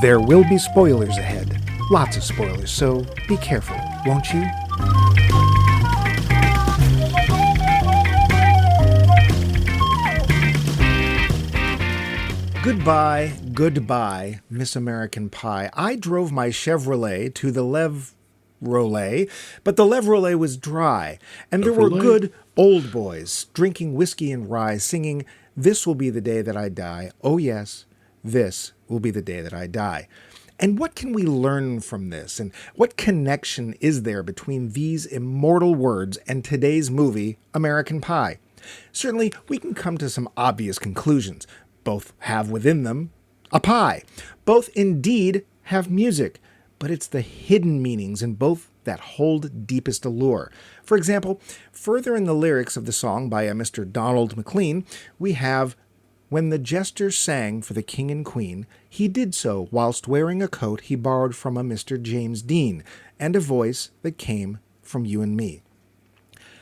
There will be spoilers ahead. Lots of spoilers, so be careful, won't you? Goodbye, goodbye, Miss American Pie. I drove my Chevrolet to the Levrolet, but the Levrolet was dry, and there were good old boys drinking whiskey and rye, singing, "This will be the day that I die. Oh yes, this will be the day that I die." And what can we learn from this? And what connection is there between these immortal words and today's movie, American Pie? Certainly, we can come to some obvious conclusions. Both have within them a pie. Both indeed have music, but it's the hidden meanings in both that hold deepest allure. For example, further in the lyrics of the song by a Mr. Donald McLean, we have, "When the jester sang for the king and queen, he did so whilst wearing a coat he borrowed from a Mr. James Dean, and a voice that came from you and me."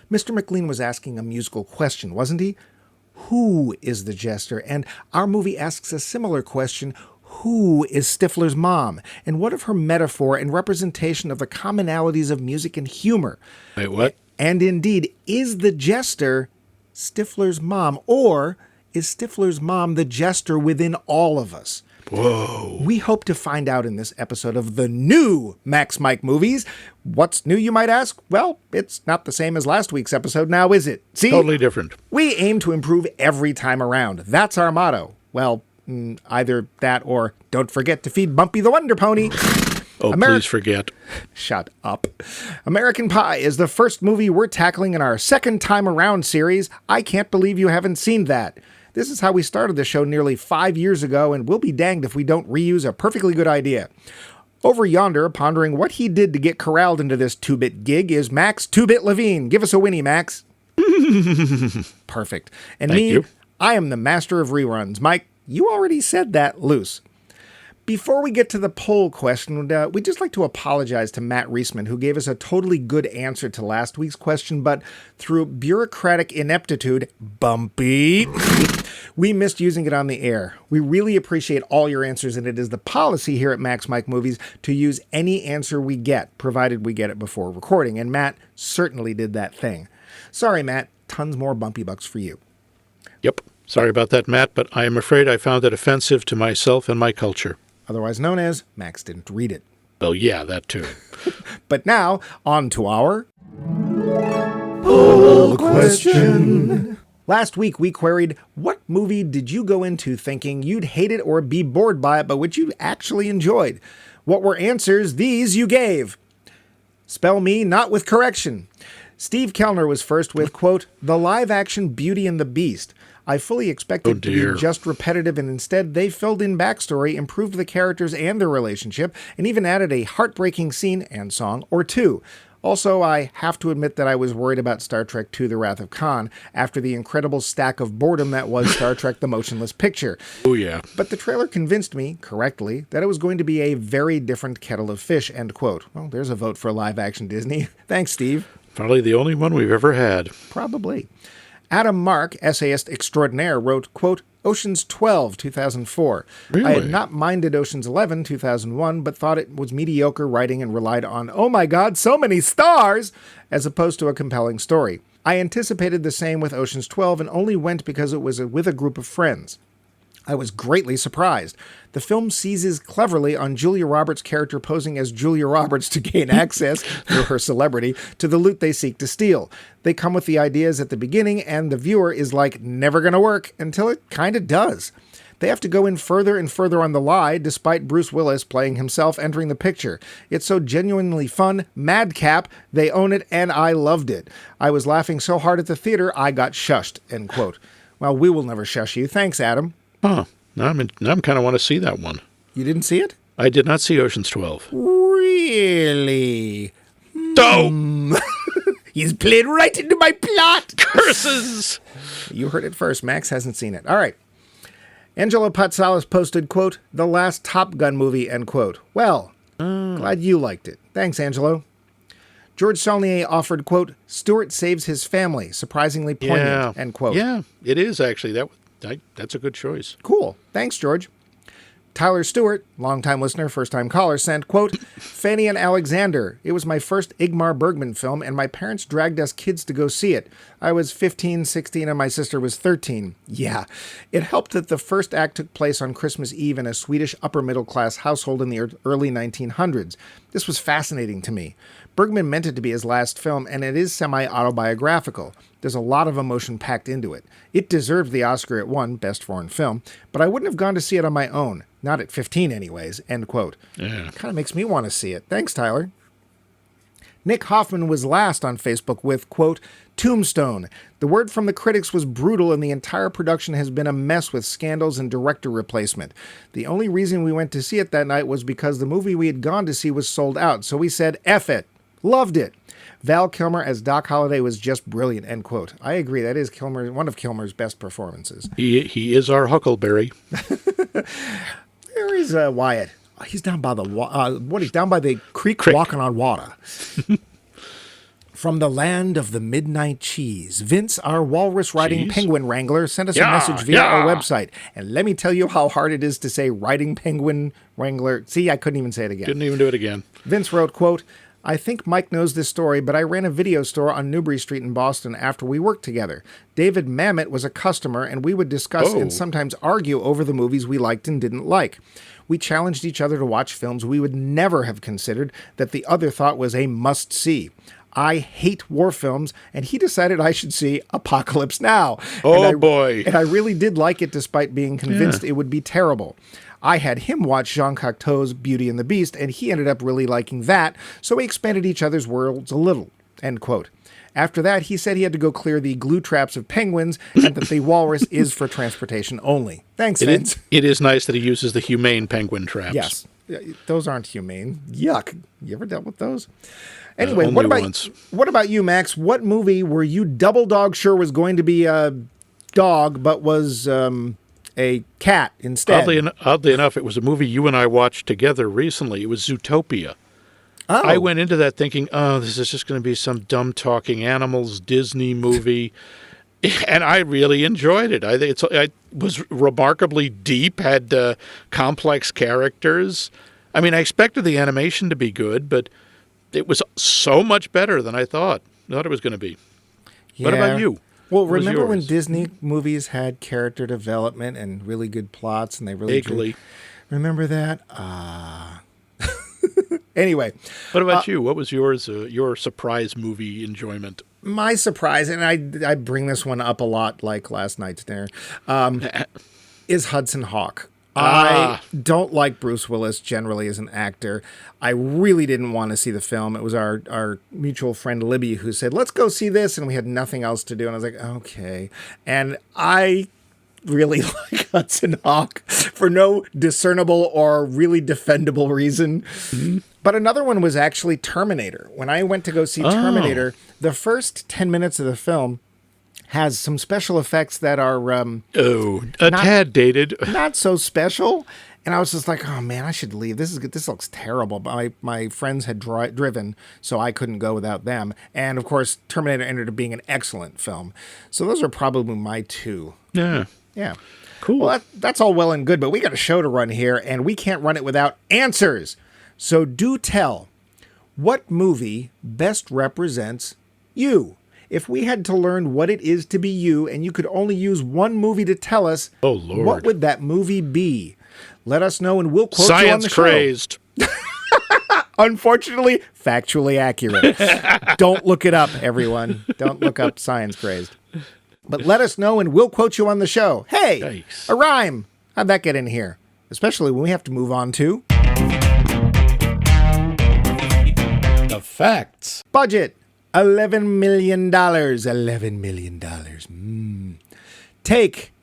Mr. McLean was asking a musical question, wasn't he? Who is the jester? And our movie asks a similar question. Who is Stiffler's mom? And what of her metaphor and representation of the commonalities of music and humor? Wait, what? And indeed, is the jester Stiffler's mom? Or is Stiffler's mom the jester within all of us? Whoa. We hope to find out in this episode of the new Max Mike Movies. What's new, you might ask? Well, it's not the same as last week's episode now, is it? See? Totally different. We aim to improve every time around. That's our motto. Well, either that or don't forget to feed Bumpy the Wonder Pony. Please forget. Shut up. American Pie is the first movie we're tackling in our second time around series. I can't believe you haven't seen that. This is how we started the show nearly 5 years ago, and we'll be danged if we don't reuse a perfectly good idea. Over yonder, pondering what he did to get corralled into this 2-bit gig, is Max 2-bit Levine. Give us a whinny, Max. Perfect. And Thank you. I am the master of reruns. Mike, you already said that loose. Before we get to the poll question, we'd just like to apologize to Matt Reisman, who gave us a totally good answer to last week's question, but through bureaucratic ineptitude, Bumpy, we missed using it on the air. We really appreciate all your answers, and it is the policy here at Max Mike Movies to use any answer we get, provided we get it before recording, and Matt certainly did that thing. Sorry, Matt, tons more Bumpy bucks for you. Yep. Sorry about that, Matt, but I am afraid I found it offensive to myself and my culture. Otherwise known as Max didn't read it. Well, yeah, that too. But now, on to our poll question. Last week, we queried, what movie did you go into thinking you'd hate it or be bored by it, but which you actually enjoyed? What were answers? These you gave. Spell me not with correction. Steve Kellner was first with, quote, "The live-action Beauty and the Beast. I fully expected to be just repetitive, and instead they filled in backstory, improved the characters and their relationship, and even added a heartbreaking scene and song or two. Also, I have to admit that I was worried about Star Trek II: The Wrath of Khan after the incredible stack of boredom that was Star Trek: The Motionless Picture. Oh, yeah. But the trailer convinced me, correctly, that it was going to be a very different kettle of fish," end quote. Well, there's a vote for live-action Disney. Thanks, Steve. Probably the only one we've ever had. Probably. Adam Mark, essayist extraordinaire, wrote, quote, "Ocean's 12, 2004. Really? I had not minded Ocean's 11, 2001, but thought it was mediocre writing and relied on, oh my god, so many stars, as opposed to a compelling story. I anticipated the same with Ocean's 12 and only went because it was with a group of friends. I was greatly surprised. The film seizes cleverly on Julia Roberts' character posing as Julia Roberts to gain access, through her celebrity, to the loot they seek to steal. They come with the ideas at the beginning, and the viewer is like, never gonna work, until it kinda does. They have to go in further and further on the lie, despite Bruce Willis playing himself entering the picture. It's so genuinely fun, madcap, they own it, and I loved it. I was laughing so hard at the theater, I got shushed," end quote. Well, we will never shush you. Thanks, Adam. Huh. Now I'm kind of want to see that one. You didn't see it? I did not see Ocean's 12. Really? Oh! He's played right into my plot! Curses! You heard it first. Max hasn't seen it. All right. Angelo Patsalis posted, quote, "The last Top Gun movie," end quote. Well, glad you liked it. Thanks, Angelo. George Saulnier offered, quote, "Stewart saves his family. Surprisingly poignant," end quote. Yeah, it is actually. That's a good choice. Cool. Thanks, George. Tyler Stewart, longtime listener, first-time caller, sent, quote, Fanny and Alexander. It was my first Ingmar Bergman film, and my parents dragged us kids to go see it. I was 15, 16, and my sister was 13. Yeah. It helped that the first act took place on Christmas Eve in a Swedish upper-middle-class household in the early 1900s. This was fascinating to me. Bergman meant it to be his last film, and it is semi-autobiographical. There's a lot of emotion packed into it. It deserved the Oscar it won, Best Foreign Film, but I wouldn't have gone to see it on my own. Not at 15 anyways, end quote. Yeah. Kind of makes me want to see it. Thanks, Tyler. Nick Hoffman was last on Facebook with, quote, Tombstone. The word from the critics was brutal, and the entire production has been a mess with scandals and director replacement. The only reason we went to see it that night was because the movie we had gone to see was sold out, so we said, F it. Loved it. Val Kilmer as Doc Holliday was just brilliant, end quote. I agree. That is one of Kilmer's best performances. He is our Huckleberry. Where is Wyatt? He's down by he's down by the creek. Walking on water. From the land of the midnight cheese, Vince, our walrus-riding penguin wrangler, sent us a message via our website. And let me tell you how hard it is to say riding penguin wrangler. See, I couldn't even say it again. Couldn't even do it again. Vince wrote, quote, I think Mike knows this story, but I ran a video store on Newbury Street in Boston after we worked together. David Mamet was a customer, and we would discuss and sometimes argue over the movies we liked and didn't like. We challenged each other to watch films we would never have considered that the other thought was a must-see. I hate war films, and he decided I should see Apocalypse Now. Boy. And I really did like it despite being convinced it would be terrible. I had him watch Jean Cocteau's Beauty and the Beast, and he ended up really liking that, so we expanded each other's worlds a little, end quote. After that, he said he had to go clear the glue traps of penguins and that the walrus is for transportation only. Thanks, Vince. It is nice that he uses the humane penguin traps. Yes. Those aren't humane. Yuck. You ever dealt with those? Anyway, what about you, Max? What movie were you double dog sure was going to be a dog but was a cat instead? Oddly enough, it was a movie you and I watched together recently. It was Zootopia. Oh. I went into that thinking, this is just going to be some dumb talking animals Disney movie. And I really enjoyed it. I think it was remarkably deep, had complex characters. I mean, I expected the animation to be good, but it was so much better than I thought it was going to be. Yeah. What about you? Well, remember when Disney movies had character development and really good plots, and they really vaguely remember that? Anyway. What about you? What was yours? Your surprise movie enjoyment? My surprise, and I bring this one up a lot, like last night's dinner, is Hudson Hawk. I don't like Bruce Willis generally as an actor. I really didn't want to see the film. It was our mutual friend Libby who said, let's go see this, and we had nothing else to do. And I was like, okay. And I really like Hudson Hawk for no discernible or really defendable reason. Mm-hmm. But another one was actually Terminator. When I went to go see Terminator, the first 10 minutes of the film has some special effects that are tad dated, not so special. And I was just like, oh man, I should leave. This looks terrible. But my friends had driven, so I couldn't go without them. And of course, Terminator ended up being an excellent film. So those are probably my two. Yeah. Cool. Well, that's all well and good, but we got a show to run here, and we can't run it without answers. So do tell, what movie best represents you? If we had to learn what it is to be you, and you could only use one movie to tell us, what would that movie be? Let us know, and we'll quote you on the show. Science crazed. Unfortunately, factually accurate. Don't look it up, everyone. Don't look up Science Crazed. But let us know, and we'll quote you on the show. Hey, Yikes. A rhyme. How'd that get in here? Especially when we have to move on to the facts. Budget. $11 million. $11 million. Take,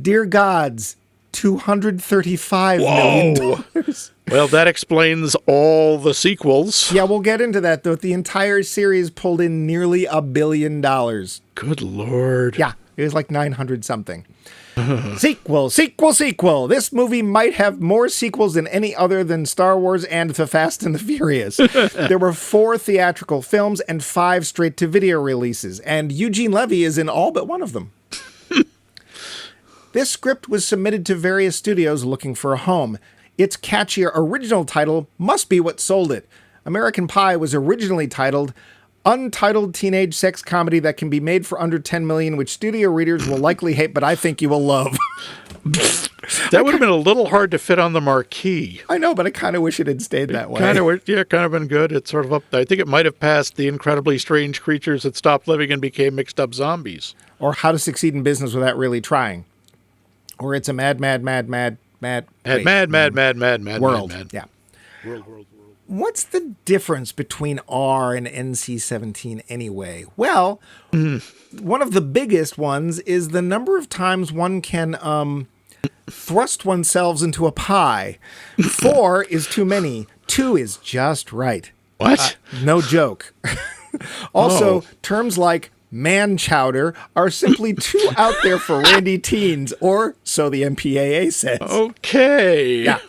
dear gods, $235 million. Well, that explains all the sequels. Yeah, we'll get into that, though. The entire series pulled in nearly $1 billion. Good Lord. Yeah, it was like 900 something. Sequel. This movie might have more sequels than any other than Star Wars and The Fast and the Furious. There were 4 theatrical films and 5 straight-to-video releases, and Eugene Levy is in all but one of them. This script was submitted to various studios looking for a home. Its catchier original title must be what sold it. American Pie was originally titled Untitled Teenage Sex Comedy That Can Be Made for Under $10 Million, which studio readers will likely hate, but I think you will love. That would have been a little hard to fit on the marquee. I know, but I kind of wish it had stayed that way. Kind of been good. It's sort of up. I think it might have passed The Incredibly Strange Creatures That Stopped Living and Became Mixed Up Zombies. Or How to Succeed in Business Without Really Trying. Or It's a Mad World. Yeah. World. What's the difference between R and NC-17 anyway? Well, one of the biggest ones is the number of times one can thrust oneself into a pie. 4 is too many. 2 is just right. What? No joke. Also, terms like man chowder are simply too out there for randy teens, or so the MPAA says. Okay. Yeah.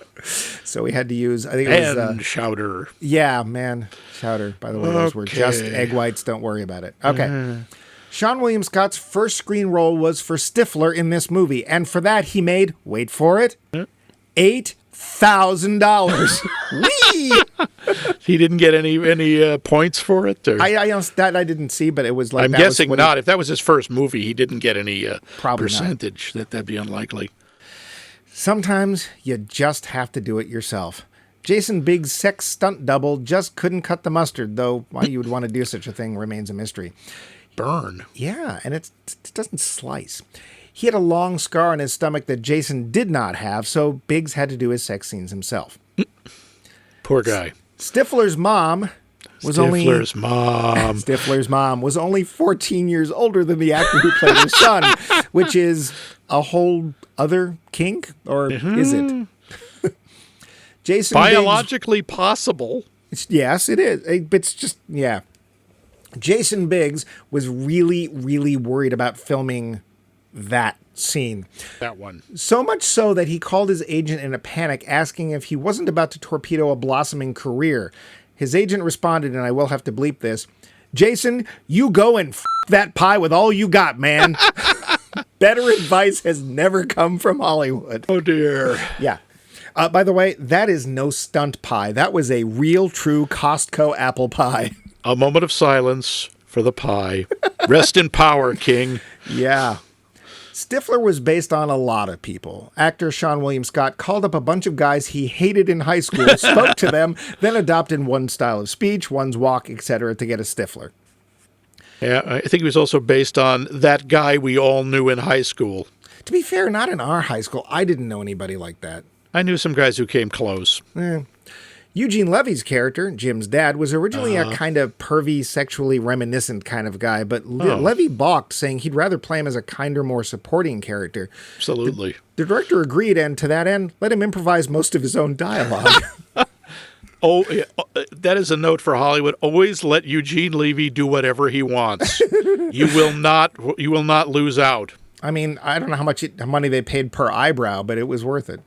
So we had to use, I think it was... chowder. Yeah, man chowder. By the way, those were just egg whites. Don't worry about it. Okay. Sean William Scott's first screen role was for Stiffler in this movie, and for that he made, wait for it, $8,000. Whee! He didn't get any points for it? Or? That I didn't see, but it was like... I'm guessing not. If that was his first movie, he didn't get any percentage. Not. That'd be unlikely. Sometimes you just have to do it yourself. Jason Biggs' sex stunt double just couldn't cut the mustard, though why you would want to do such a thing remains a mystery. Burn. Yeah, and it doesn't slice. He had a long scar on his stomach that Jason did not have, so Biggs had to do his sex scenes himself. Poor guy. Stifler's mom was Stifler's mom was only 14 years older than the actor who played her son, which is a whole other kink, or is it? Jason biologically Biggs, possible. Yes, it is. It's just, yeah. Jason Biggs was really, really worried about filming that scene. That one. So much so that he called his agent in a panic, asking if he wasn't about to torpedo a blossoming career. His agent responded, and I will have to bleep this, Jason, you go and f*** that pie with all you got, man. Better advice has never come from Hollywood. Oh, dear. Yeah. By the way, that is no stunt pie. That was a real, true Costco apple pie. A moment of silence for the pie. Rest in power, King. Yeah. Stifler was based on a lot of people. Actor Sean William Scott called up a bunch of guys he hated in high school, spoke to them, then adopted one style of speech, one's walk, etc. to get a Stifler. Yeah, I think he was also based on that guy we all knew in high school. To be fair, not in our high school. I didn't know anybody like that. I knew some guys who came close. Eugene Levy's character, Jim's dad, was originally a kind of pervy, sexually reminiscent kind of guy, but Levy balked, saying he'd rather play him as a kinder, more supporting character. Absolutely. The director agreed, and to that end, let him improvise most of his own dialogue. That is a note for Hollywood. Always let Eugene Levy do whatever he wants. You will not lose out. I mean, I don't know how much money they paid per eyebrow, but it was worth it.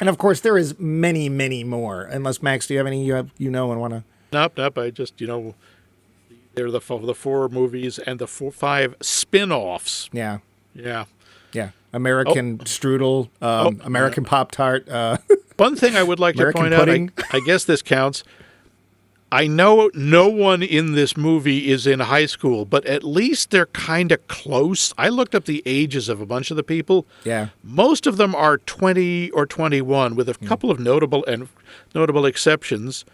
And of course, there is many, many more. Unless, Max, do you have any and want to? Nope. I just, they're the 4 movies and the 5 spin-offs. Yeah. American Strudel, American Pop-Tart. One thing I would like to point out, I guess this counts. I know no one in this movie is in high school, but at least they're kind of close. I looked up the ages of a bunch of the people. Yeah. Most of them are 20 or 21, with a couple of notable exceptions.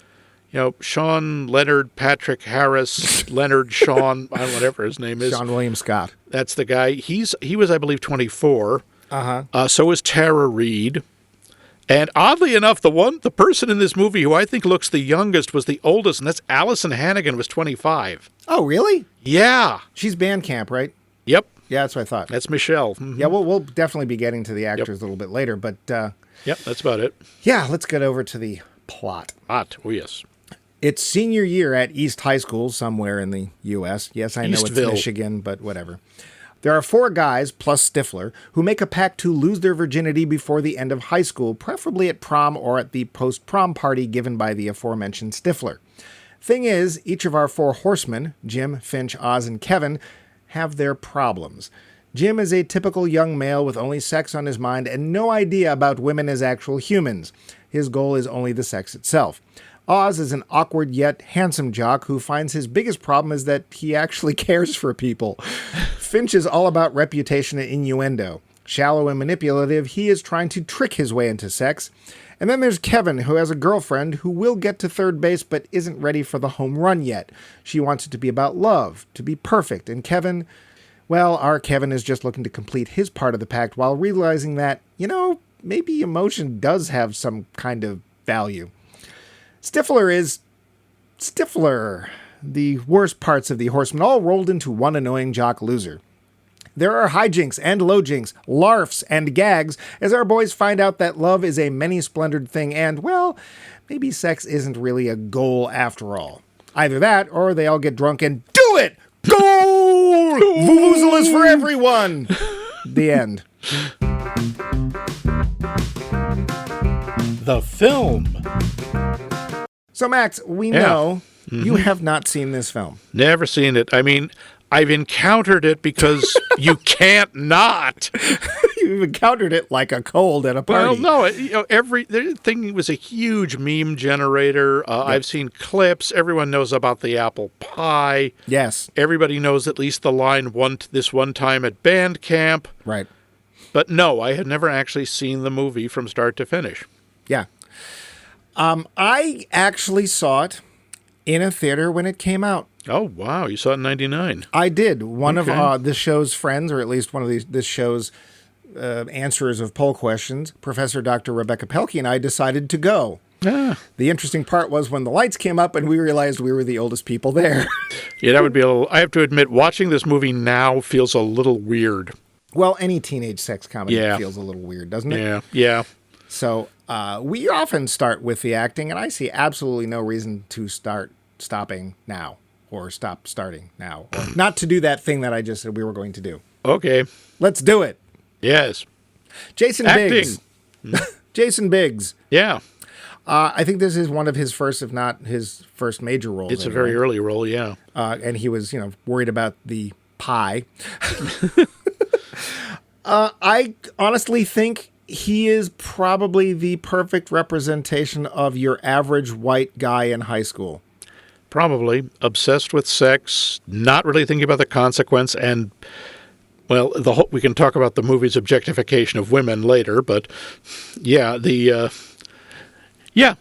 Sean Leonard Patrick Harris, Leonard Sean, whatever his name is. Sean William Scott. That's the guy. He was, I believe, 24. So is Tara Reid. And oddly enough, the person in this movie who I think looks the youngest was the oldest, and that's Allison Hannigan, was 25. Oh, really? Yeah. She's Bandcamp, right? Yep. Yeah, that's what I thought. That's Michelle. Mm-hmm. Yeah, we'll definitely be getting to the actors a little bit later, but... Yep, that's about it. Yeah, let's get over to the plot. Oh, yes. It's senior year at East High School, somewhere in the U.S. Yes, I know Eastville. It's Michigan, but whatever. There are 4 guys, plus Stiffler, who make a pact to lose their virginity before the end of high school, preferably at prom or at the post-prom party given by the aforementioned Stiffler. Thing is, each of our 4 horsemen, Jim, Finch, Oz, and Kevin, have their problems. Jim is a typical young male with only sex on his mind and no idea about women as actual humans. His goal is only the sex itself. Oz is an awkward yet handsome jock who finds his biggest problem is that he actually cares for people. Finch is all about reputation and innuendo. Shallow and manipulative, he is trying to trick his way into sex. And then there's Kevin, who has a girlfriend who will get to third base but isn't ready for the home run yet. She wants it to be about love, to be perfect. And Kevin, well, our Kevin is just looking to complete his part of the pact while realizing that, maybe emotion does have some kind of value. Stiffler is Stiffler. The worst parts of the Horseman all rolled into one annoying jock loser. There are hijinks and lowjinks, larfs and gags as our boys find out that love is a many-splendored thing and, well, maybe sex isn't really a goal after all. Either that or they all get drunk and do it! Goal! Vuvuzela is for everyone! The end. The film. So, Max, we know you have not seen this film. Never seen it. I mean, I've encountered it because you can't not. You've encountered it like a cold at a party. Well, no, the thing was a huge meme generator. Yep. I've seen clips. Everyone knows about the apple pie. Yes. Everybody knows at least the line this one time at band camp. Right. But no, I had never actually seen the movie from start to finish. Yeah. I actually saw it in a theater when it came out. Oh, wow. You saw it in 99. I did. One of the show's friends, or at least one of this show's answerers of poll questions, Professor Dr. Rebecca Pelkey and I decided to go. Ah. The interesting part was when the lights came up and we realized we were the oldest people there. Yeah, that would be a little... I have to admit, watching this movie now feels a little weird. Well, any teenage sex comedy feels a little weird, doesn't it? Yeah. So we often start with the acting, and I see absolutely no reason to start stopping now or stop starting now. Or not to do that thing that I just said we were going to do. Okay. Let's do it. Yes. Jason Biggs. Jason Biggs. Yeah. I think this is one of his first, if not his first major roles. It's a very early role, yeah. And he was, worried about the pie. I honestly think he is probably the perfect representation of your average white guy in high school. Probably. Obsessed with sex, not really thinking about the consequence, and, well, we can talk about the movie's objectification of women later, but, yeah,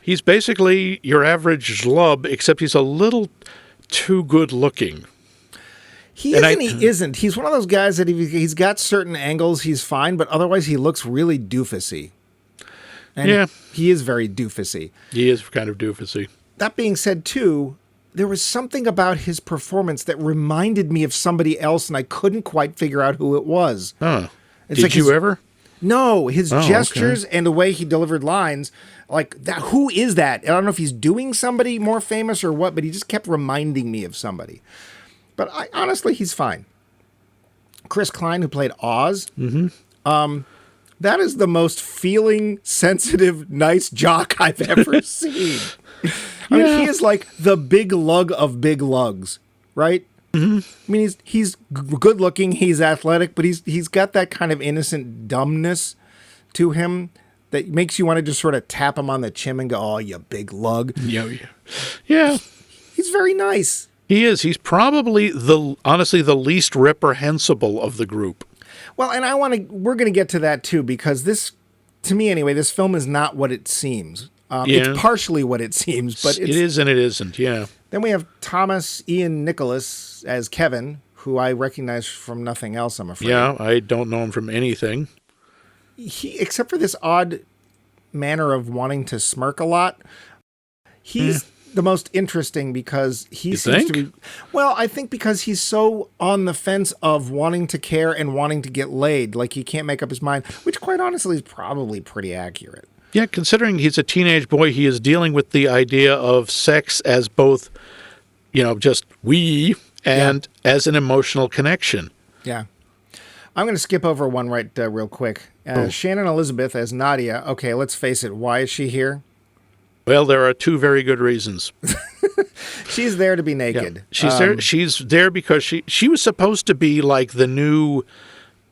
he's basically your average schlub, except he's a little too good looking. He isn't. He's one of those guys that he's got certain angles, he's fine, but otherwise he looks really doofusy. And he is very doofusy. He is kind of doofusy. That being said, too, there was something about his performance that reminded me of somebody else, and I couldn't quite figure out who it was. Huh. Did you ever? No, his gestures and the way he delivered lines, like that. Who is that? I don't know if he's doing somebody more famous or what, but he just kept reminding me of somebody. But honestly, he's fine. Chris Klein, who played Oz, that is the most feeling, sensitive, nice jock I've ever seen. I mean, he is like the big lug of big lugs, right? Mm-hmm. I mean, he's good looking, he's athletic, but he's got that kind of innocent dumbness to him that makes you want to just sort of tap him on the chin and go, "Oh, you big lug." Yeah. He's very nice. He is. He's probably honestly the least reprehensible of the group. Well, and we're going to get to that too, because this, to me anyway, this film is not what it seems. It's partially what it seems, but it is and it isn't. Yeah. Then we have Thomas Ian Nicholas as Kevin, who I recognize from nothing else, I'm afraid. Yeah, I don't know him from anything. Except for this odd manner of wanting to smirk a lot, he's the most interesting because he seems to be... Well, I think because he's so on the fence of wanting to care and wanting to get laid, like he can't make up his mind, which quite honestly is probably pretty accurate. Yeah, considering he's a teenage boy, he is dealing with the idea of sex as both, just and as an emotional connection. Yeah. I'm going to skip over one real quick. Shannon Elizabeth as Nadia. Okay, let's face it. Why is she here? Well, there are two very good reasons. She's there to be naked. Yeah. She's there because she was supposed to be like the new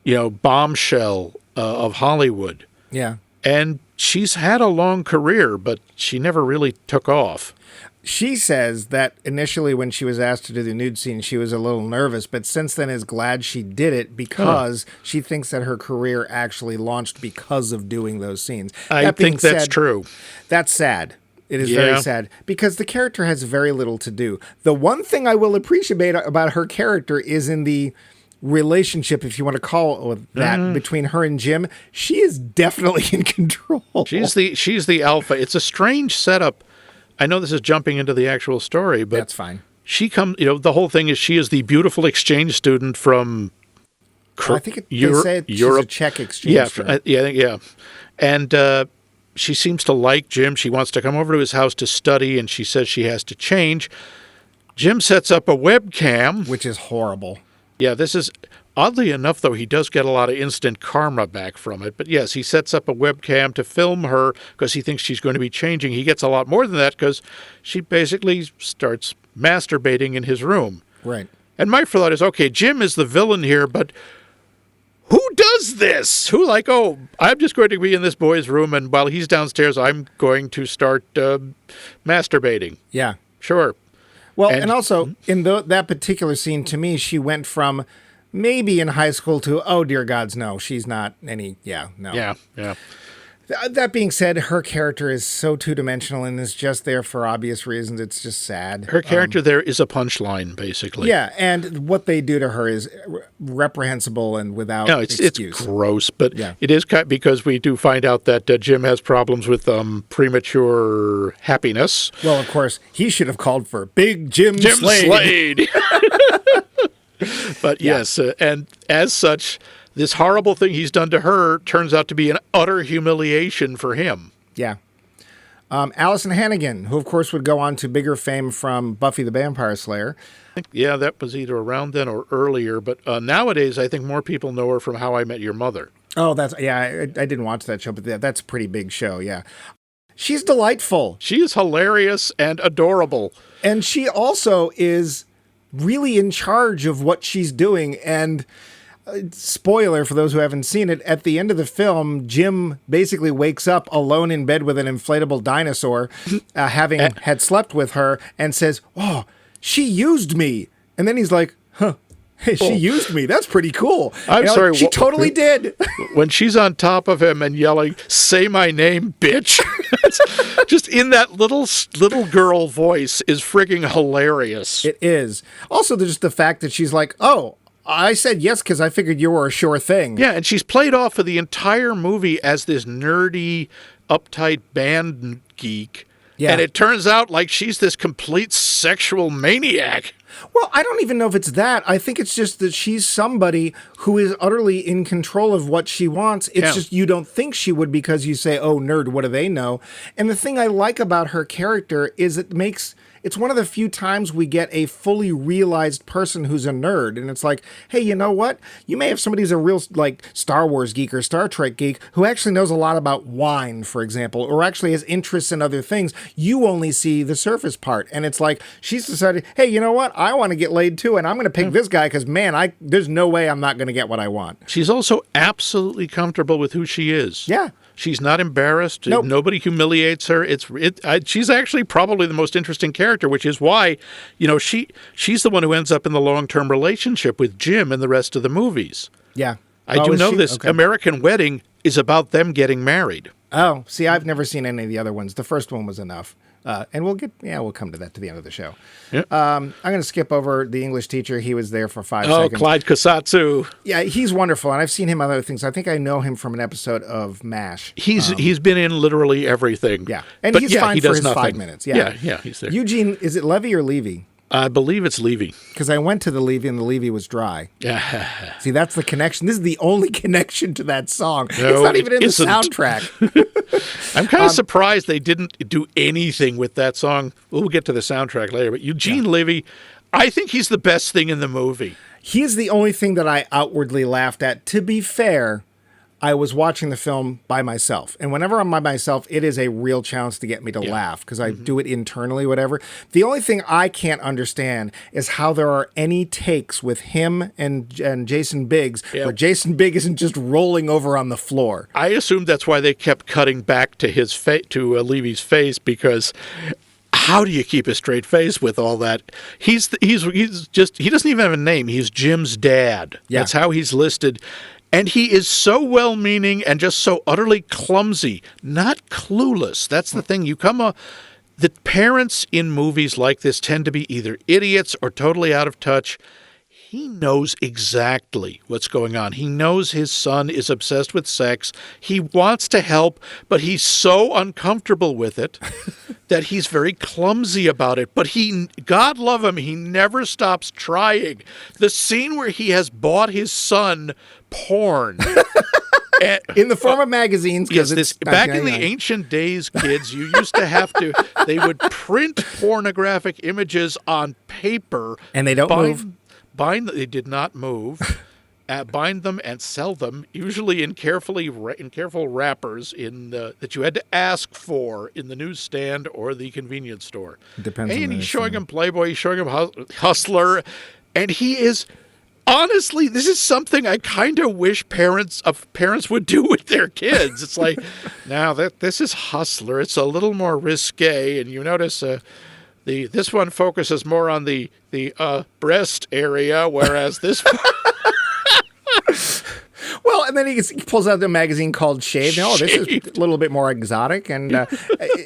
bombshell of Hollywood. Yeah. And she's had a long career, but she never really took off. She says that initially when she was asked to do the nude scene, she was a little nervous, but since then is glad she did it because she thinks that her career actually launched because of doing those scenes. I think that's true. That's sad. It is very sad because the character has very little to do. The one thing I will appreciate about her character is in the relationship, if you want to call it that, between her and Jim. She is definitely in control. She's the alpha. It's a strange setup. I know this is jumping into the actual story, but that's fine. She comes. The whole thing is she is the beautiful exchange student from. I think they say she's a Czech exchange student. Yeah. And she seems to like Jim. She wants to come over to his house to study, and she says she has to change. Jim sets up a webcam, which is horrible. Yeah, this is, oddly enough, though, he does get a lot of instant karma back from it. But yes, he sets up a webcam to film her because he thinks she's going to be changing. He gets a lot more than that because she basically starts masturbating in his room. Right. And my thought is, okay, Jim is the villain here, but who does this? Who I'm just going to be in this boy's room, and while he's downstairs, I'm going to start masturbating. Yeah. Sure. Well, and also, in that particular scene, to me, she went from maybe in high school to, oh, dear gods, no, she's not any, no. Yeah. That being said, her character is so two-dimensional and is just there for obvious reasons. It's just sad. Her character there is a punchline, basically. Yeah, and what they do to her is reprehensible and without excuse. It's gross, but it is because we do find out that Jim has problems with premature happiness. Well, of course, he should have called for Big Jim Slade. But yes, and as such, this horrible thing he's done to her turns out to be an utter humiliation for him. Yeah. Allison Hannigan, who, of course, would go on to bigger fame from Buffy the Vampire Slayer. Yeah, that was either around then or earlier. But nowadays, I think more people know her from How I Met Your Mother. Oh, I didn't watch that show, but that's a pretty big show, yeah. She's delightful. She is hilarious and adorable. And she also is really in charge of what she's doing, and... spoiler for those who haven't seen it, at the end of the film, Jim basically wakes up alone in bed with an inflatable dinosaur, having had slept with her, and says, oh, she used me. And then he's like, huh, hey, she used me. That's pretty cool. I'm sorry. She totally did. When she's on top of him and yelling, say my name, bitch. Just in that little girl voice is frigging hilarious. It is. Also, there's just the fact that she's like, oh, I said yes because I figured you were a sure thing. Yeah, and she's played off for the entire movie as this nerdy, uptight band geek. Yeah. And it turns out like she's this complete sexual maniac. Well, I don't even know if it's that. I think it's just that she's somebody who is utterly in control of what she wants. It's just you don't think she would because you say, oh, nerd, what do they know? And the thing I like about her character is it's one of the few times we get a fully realized person who's a nerd. And it's like, hey, you know what? You may have somebody who's a real, like, Star Wars geek or Star Trek geek who actually knows a lot about wine, for example, or actually has interests in other things. You only see the surface part. And it's like, she's decided, hey, you know what? I want to get laid too, and I'm going to pick this guy because, man, there's no way I'm not going to get what I want. She's also absolutely comfortable with who she is. Yeah. She's not embarrassed. Nope. Nobody humiliates her. She's actually probably the most interesting character, which is why, she's the one who ends up in the long-term relationship with Jim in the rest of the movies. Yeah. I do know this. Okay. American Wedding is about them getting married. Oh, see, I've never seen any of the other ones. The first one was enough. And we'll come to that to the end of the show. Yeah. I'm going to skip over the English teacher. He was there for 5 seconds. Oh, Clyde Kosatsu. Yeah, he's wonderful, and I've seen him on other things. I think I know him from an episode of MASH. He's been in literally everything. Yeah, and he's fine for his nothing. 5 minutes. Yeah, he's there. Eugene, is it Levy or Levy? I believe it's Levy. Because I went to the Levy and the Levy was dry. Yeah. See, that's the connection. This is the only connection to that song. No, it's not even in the soundtrack. I'm kind of surprised they didn't do anything with that song. We'll get to the soundtrack later. But Eugene Levy, I think he's the best thing in the movie. He is the only thing that I outwardly laughed at. To be fair, I was watching the film by myself. And whenever I'm by myself, it is a real challenge to get me to laugh because I do it internally, whatever. The only thing I can't understand is how there are any takes with him and Jason Biggs where Jason Biggs isn't just rolling over on the floor. I assume that's why they kept cutting back to his to Levy's face, because how do you keep a straight face with all that? He's just, he doesn't even have a name. He's Jim's dad. Yeah. That's how he's listed. And he is so well-meaning and just so utterly clumsy, not clueless. That's the thing. The parents in movies like this tend to be either idiots or totally out of touch. He knows exactly what's going on. He knows his son is obsessed with sex. He wants to help, but he's so uncomfortable with it that he's very clumsy about it. But God love him, he never stops trying. The scene where he has bought his son porn. In the form of magazines. Yes, back in the ancient days, kids, you used to have to, they would print pornographic images on paper. And they don't move. They did not move. Bind them and sell them, usually in careful wrappers that you had to ask for in the newsstand or the convenience store. Depends. And he's showing him Playboy, he's showing him Hustler, and he is. Honestly, this is something I kind of wish parents would do with their kids. It's like, now that this is Hustler, it's a little more risque, and you notice this one focuses more on the breast area, whereas this one... Well, and then he pulls out the magazine called Shaved. Oh, this is a little bit more exotic. And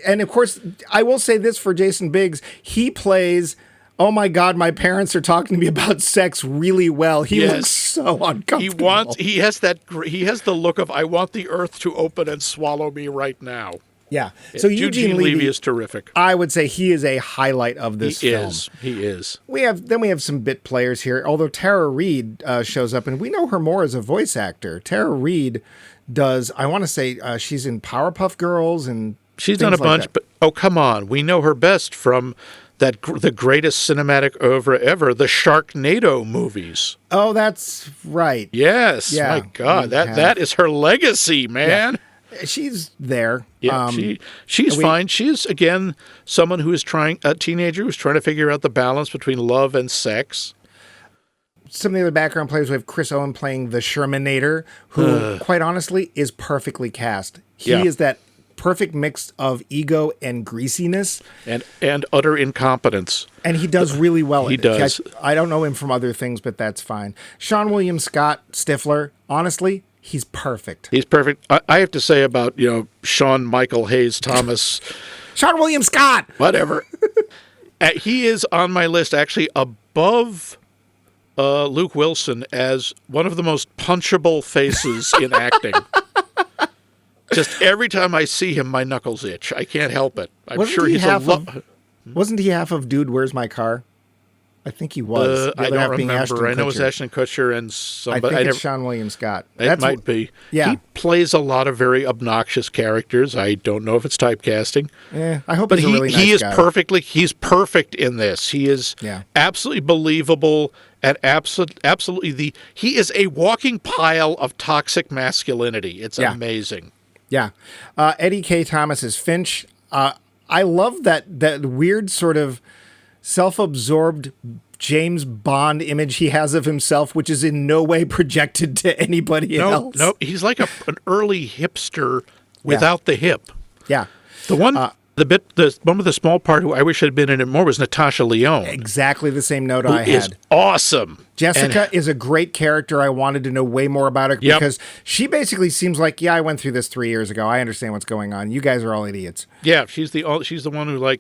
and of course, I will say this for Jason Biggs. He plays, oh my God, my parents are talking to me about sex really well. He looks so uncomfortable. He has the look of, I want the earth to open and swallow me right now. Yeah. So Eugene Levy is terrific. I would say he is a highlight of this film. He is. We have some bit players here. Although Tara Reid shows up, and we know her more as a voice actor. Tara Reid does. I want to say she's in Powerpuff Girls, and she's done a bunch. But oh, come on, we know her best from the greatest cinematic oeuvre ever, the Sharknado movies. Oh, that's right. Yes. Yeah, my God, that is her legacy, man. Yeah. She's there. Yeah, she's fine. She's, again, someone who is a teenager who's trying to figure out the balance between love and sex. Some of the other background players, we have Chris Owen playing the Shermanator, who, quite honestly, is perfectly cast. He is that perfect mix of ego and greasiness. And utter incompetence. And he does really well. He does. I don't know him from other things, but that's fine. Sean William Scott, Stiffler, honestly, he's perfect. He's perfect. I have to say about, Sean Michael Hayes Thomas. Sean William Scott! Whatever. He is on my list actually above Luke Wilson as one of the most punchable faces in acting. Just every time I see him, my knuckles itch. I can't help it. Wasn't he half of Dude, Where's My Car? I think he was. I don't remember. I know it was Ashton Kutcher and somebody. I think it's Sean William Scott. It might be. Yeah. He plays a lot of very obnoxious characters. I don't know if it's typefasting. I hope he's a really nice guy. He's perfect in this. He is absolutely believable and absolutely he is a walking pile of toxic masculinity. It's amazing. Yeah. Eddie K. Thomas is Finch. I love that weird sort of self-absorbed James Bond image he has of himself, which is in no way projected to anybody else. No, he's like an early hipster without the hip. Yeah. The one one with the small part who I wish had been in it more was Natasha Lyonne. Exactly the same note I had. Is awesome. Jessica is a great character. I wanted to know way more about her because she basically seems like, I went through this 3 years ago. I understand what's going on. You guys are all idiots. Yeah, she's the one who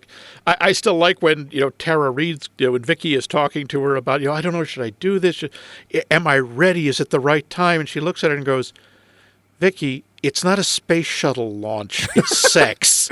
I still like when Tara Reid when Vicky is talking to her about I don't know, should I do this? Am I ready? Is it the right time? And she looks at her and goes, Vicky, it's not a space shuttle launch. It's sex.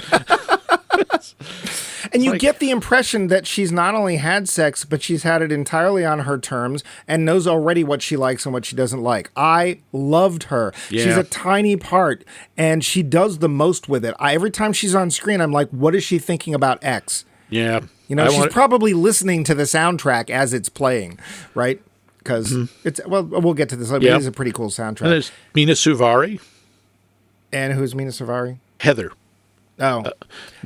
And you get the impression that she's not only had sex, but she's had it entirely on her terms and knows already what she likes and what she doesn't like. I loved her. Yeah. She's a tiny part, and she does the most with it. Every time she's on screen, I'm like, what is she thinking about X? Yeah. She's probably listening to the soundtrack as it's playing, right? Because we'll get to this. It is a pretty cool soundtrack. And there's Mina Suvari. And who's Mina Savari? Heather. Oh,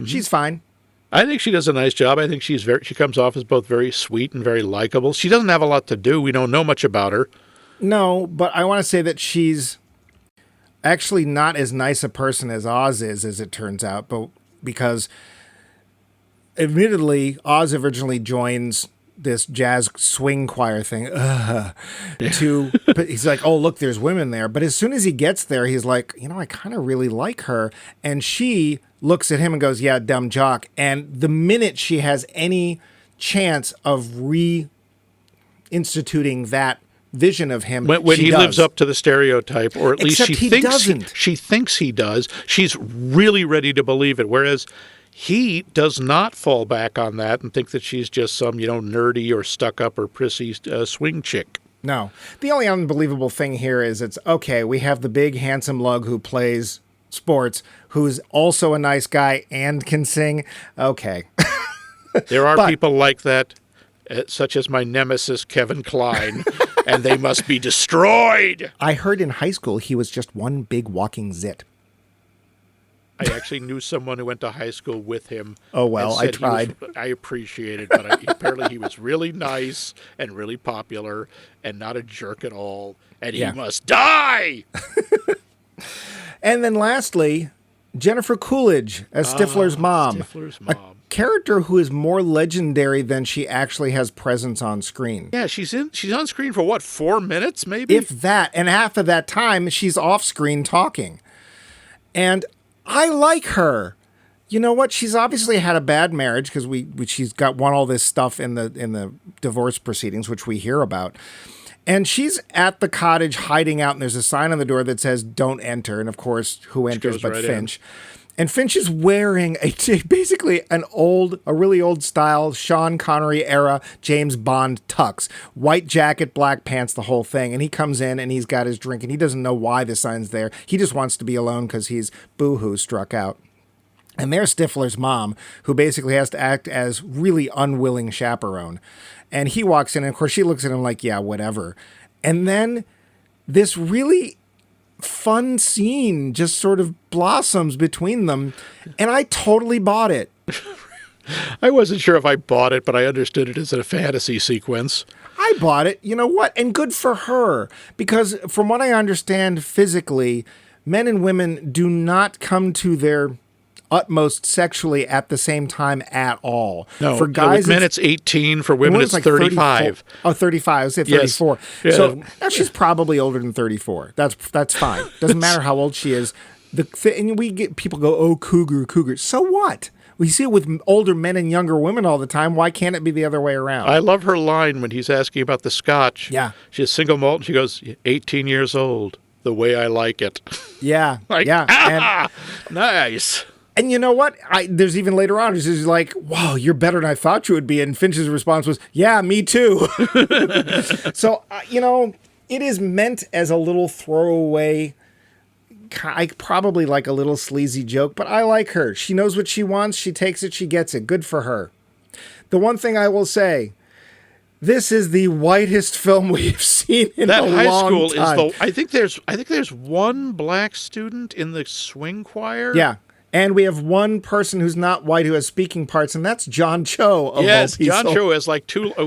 she's fine. I think she does a nice job. I think she comes off as both very sweet and very likable. She doesn't have a lot to do. We don't know much about her. No, but I want to say that she's actually not as nice a person as Oz is, as it turns out, but because admittedly, Oz originally joins this jazz swing choir thing but he's like, oh, look, there's women there. But as soon as he gets there, he's like, I kind of really like her. And she looks at him and goes, yeah, dumb jock. And the minute she has any chance of reinstituting that vision of him, when he lives up to the stereotype, or at least she thinks he does, she's really ready to believe it. Whereas he does not fall back on that and think that she's just some, nerdy or stuck-up or prissy swing chick. No. The only unbelievable thing here is it's, okay, we have the big, handsome lug who plays sports, who's also a nice guy and can sing. Okay. There are people like that, such as my nemesis, Kevin Kline, and they must be destroyed. I heard in high school he was just one big walking zit. I actually knew someone who went to high school with him. Oh, well, I tried. I appreciate it, but apparently he was really nice and really popular and not a jerk at all, and he must die! And then lastly, Jennifer Coolidge as Stiffler's mom. Stiffler's mom. A character who is more legendary than she actually has presence on screen. Yeah, she's on screen for, what, 4 minutes, maybe? If that, and half of that time, she's off screen talking. And I like her. You know what? She's obviously had a bad marriage because she's won all this stuff in the divorce proceedings, which we hear about. And she's at the cottage hiding out, and there's a sign on the door that says "Don't enter." And of course, who enters but Finch? And Finch is wearing basically a really old style Sean Connery era James Bond tux, white jacket, black pants, the whole thing. And he comes in and he's got his drink and he doesn't know why the sign's there. He just wants to be alone because he's boo-hoo struck out. And there's Stiffler's mom, who basically has to act as really unwilling chaperone. And he walks in and of course she looks at him like, yeah, whatever. And then this really fun scene just sort of blossoms between them, and I totally bought it. I wasn't sure if I bought it, but I understood it as a fantasy sequence. I bought it. You know what? And good for her, because from what I understand physically, men and women do not come to their utmost sexually at the same time at all. No, for guys, with men it's 18. For women it's like 35. 35. I would say 34. Yes. So now she's probably older than 34. That's fine. Doesn't matter how old she is. And we get people go, oh, cougar. So what? We see it with older men and younger women all the time. Why can't it be the other way around? I love her line when he's asking about the scotch. Yeah. She's single malt and she goes, 18 years old, the way I like it. Yeah. Nice. And you know what? There's even later on, she's like, wow, you're better than I thought you would be. And Finch's response was, yeah, me too. So, it is meant as a little throwaway, probably like a little sleazy joke, but I like her. She knows what she wants. She takes it. She gets it. Good for her. The one thing I will say, this is the whitest film we've seen in a long time. That high school is I think there's one black student in the swing choir. Yeah. And we have one person who's not white who has speaking parts, and that's John Cho. Yes, John Cho has like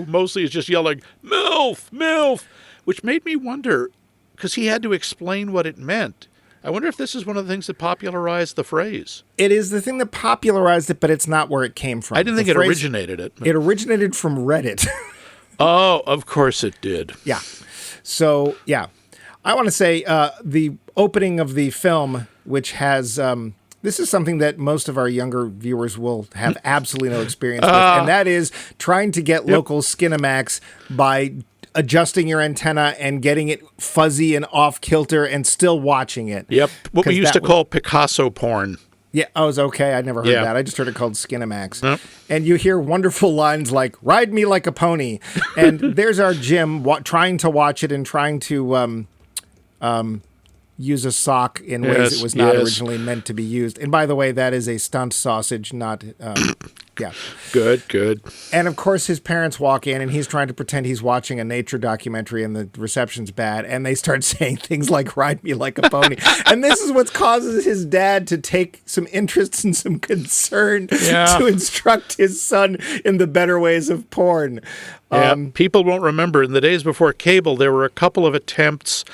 mostly is just yelling, MILF, MILF, which made me wonder, because he had to explain what it meant. I wonder if this is one of the things that popularized the phrase. It is the thing that popularized it, but it's not where it came from. I didn't think it originated it. It originated from Reddit. Oh, of course it did. Yeah. So, yeah. I want to say the opening of the film, which has... this is something that most of our younger viewers will have absolutely no experience with, and that is trying to get local Skinamax by adjusting your antenna and getting it fuzzy and off-kilter and still watching it. Yep, what we used to call Picasso porn. Yeah, oh, it was okay. I never heard that. I just heard it called Skinamax. Yep. And you hear wonderful lines like, ride me like a pony. And there's our Jim trying to watch it and trying to... use a sock in ways it was not yes. originally meant to be used. And by the way, that is a stunt sausage, not, yeah. Good. And of course, his parents walk in and he's trying to pretend he's watching a nature documentary and the reception's bad. And they start saying things like, ride me like a pony. And this is what causes his dad to take some interest and some concern to instruct his son in the better ways of porn. Yeah, people won't remember. In the days before cable, there were a couple of attempts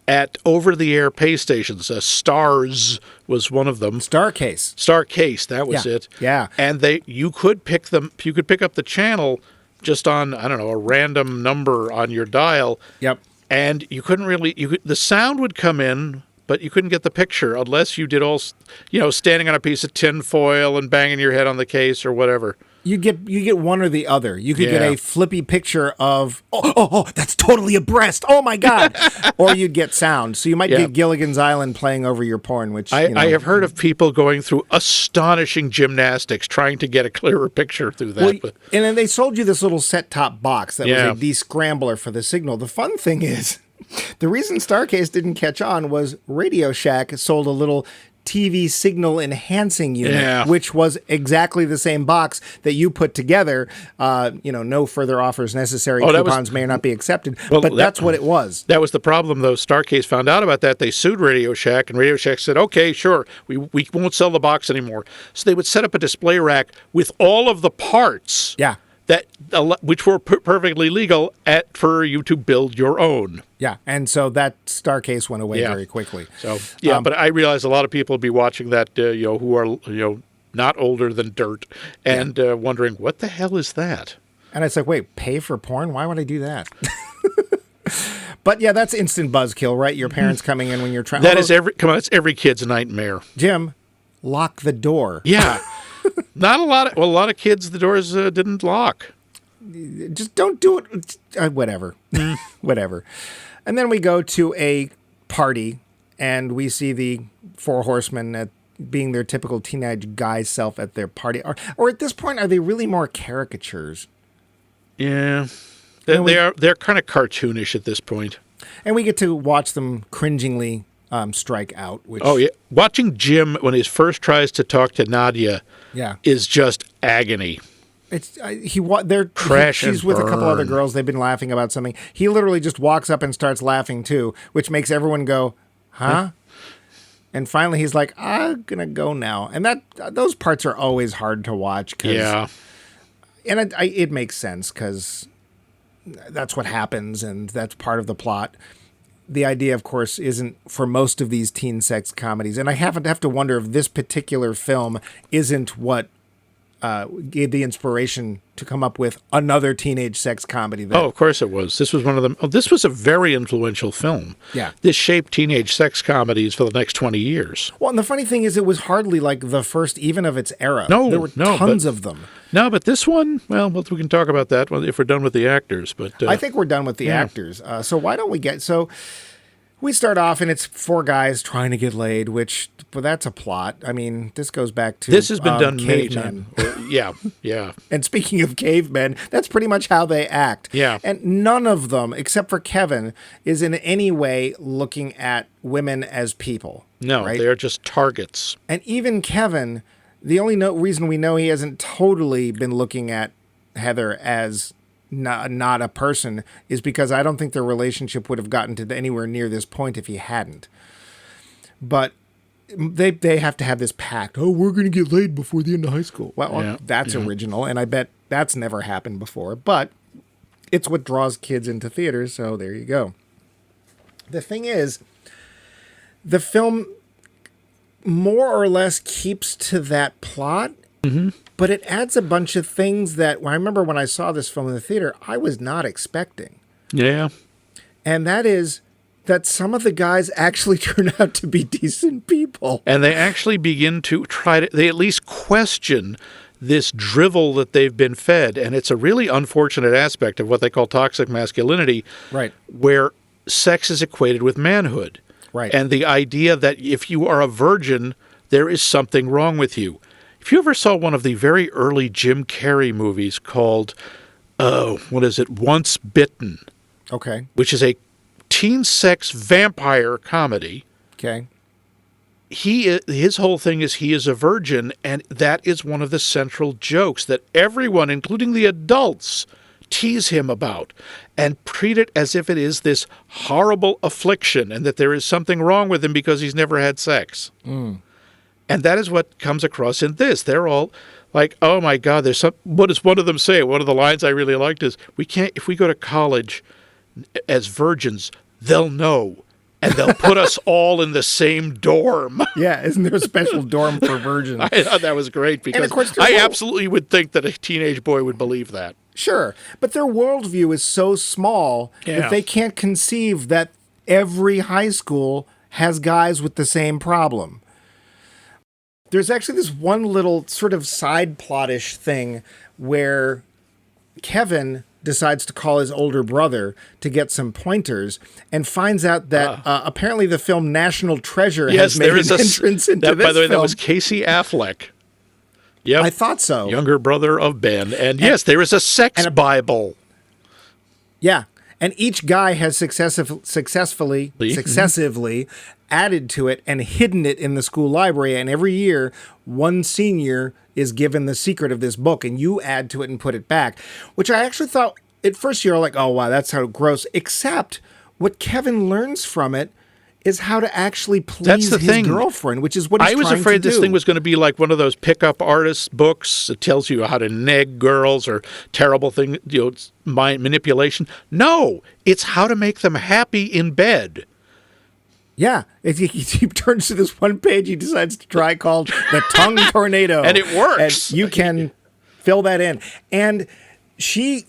at over-the-air pay stations. Stars was one of them. Starcase, that was it. Yeah. And you could pick up the channel just on, I don't know, a random number on your dial. Yep. And you couldn't really, the sound would come in, but you couldn't get the picture unless you did all, standing on a piece of tin foil and banging your head on the case or whatever. You get one or the other. You could get a flippy picture of, oh, that's totally a breast. Oh, my God. Or you'd get sound. So you might get Gilligan's Island playing over your porn, which, I have heard of people going through astonishing gymnastics trying to get a clearer picture through that. Well, and then they sold you this little set-top box that was a descrambler for the signal. The fun thing is, the reason Starcase didn't catch on was Radio Shack sold a little TV signal enhancing unit, which was exactly the same box that you put together. No further offers necessary. Coupons may or not be accepted, but that's what it was. That was the problem, though. Starcase found out about that. They sued Radio Shack, and Radio Shack said, okay, sure, we won't sell the box anymore. So they would set up a display rack with all of the parts. Yeah. Which were perfectly legal for you to build your own. Yeah, and so that Starcase went away very quickly. So but I realize a lot of people will be watching that, who are not older than dirt, and wondering what the hell is that. And it's like, wait, pay for porn? Why would I do that? But yeah, that's instant buzzkill, right? Your parents coming in when you're trying. It's every kid's nightmare. Jim, lock the door. Yeah. Not a lot. A lot of kids, the doors didn't lock. Just don't do it. Whatever. Whatever. And then we go to a party, and we see the four horsemen being their typical teenage guy self at their party. Or at this point, are they really more caricatures? Yeah. They're kind of cartoonish at this point. And we get to watch them cringingly strike out. Which, watching Jim when he first tries to talk to Nadia is just agony. She's with a couple other girls. They've been laughing about something. He literally just walks up and starts laughing too, which makes everyone go, huh? And finally he's like, I'm going to go now. And those parts are always hard to watch. And it makes sense because that's what happens and that's part of the plot. The idea, of course, isn't for most of these teen sex comedies. And I have to wonder if this particular film isn't what gave the inspiration to come up with another teenage sex comedy. Of course it was. This was one of them. This was a very influential film. Yeah. This shaped teenage sex comedies for the next 20 years. Well, and the funny thing is it was hardly like the first even of its era. There were tons of them. No, but this one, well, we can talk about that if we're done with the actors. But I think we're done with the actors. So why don't we we start off and it's four guys trying to get laid, but that's a plot. I mean, this goes back to this has been done cavemen. Yeah. And speaking of cavemen, that's pretty much how they act. Yeah. And none of them, except for Kevin, is in any way looking at women as people. No, right? They're just targets. And even Kevin, the only reason we know he hasn't totally been looking at Heather as not a person is because I don't think their relationship would have gotten to anywhere near this point if he hadn't. But they have to have this pact. Oh, we're going to get laid before the end of high school. Well, that's original, and I bet that's never happened before. But it's what draws kids into theaters, so there you go. The thing is, the film more or less keeps to that plot, but it adds a bunch of things that I remember when I saw this film in the theater, I was not expecting. Yeah. And that is that some of the guys actually turn out to be decent people. And they actually begin to they at least question this drivel that they've been fed. And it's a really unfortunate aspect of what they call toxic masculinity, right? Where sex is equated with manhood. Right. And the idea that if you are a virgin, there is something wrong with you. If you ever saw one of the very early Jim Carrey movies called, Once Bitten? Okay. Which is a teen sex vampire comedy. Okay. His whole thing is he is a virgin, and that is one of the central jokes that everyone, including the adults, tease him about and treat it as if it is this horrible affliction and that there is something wrong with him because he's never had sex. Mm. And that is what comes across in this. They're all like, oh my God, there's some, what does one of them say? One of the lines I really liked is, if we go to college as virgins, they'll know. And they'll put us all in the same dorm. Yeah, isn't there a special dorm for virgins? I thought that was great because of course, I absolutely would think that a teenage boy would believe that. Sure, but their worldview is so small that they can't conceive that every high school has guys with the same problem. There's actually this one little sort of side plot-ish thing where Kevin decides to call his older brother to get some pointers and finds out that apparently the film National Treasure has made an entrance into this By the way, film. that was Casey Affleck. Yep. I thought so. Younger brother of Ben. And yes, there is a sex Bible. Yeah. And each guy has successively added to it and hidden it in the school library. And every year, one senior is given the secret of this book, and you add to it and put it back, which I actually thought at first you're like, oh, wow, that's how gross. Except what Kevin learns from it is how to actually please his girlfriend, which is what he's trying to do. I was afraid this thing was going to be like one of those pickup artist books that tells you how to neg girls or terrible thing, mind manipulation. No, it's how to make them happy in bed. Yeah, he turns to this one page he decides to try called The Tongue Tornado. And it works. And you can fill that in. And she's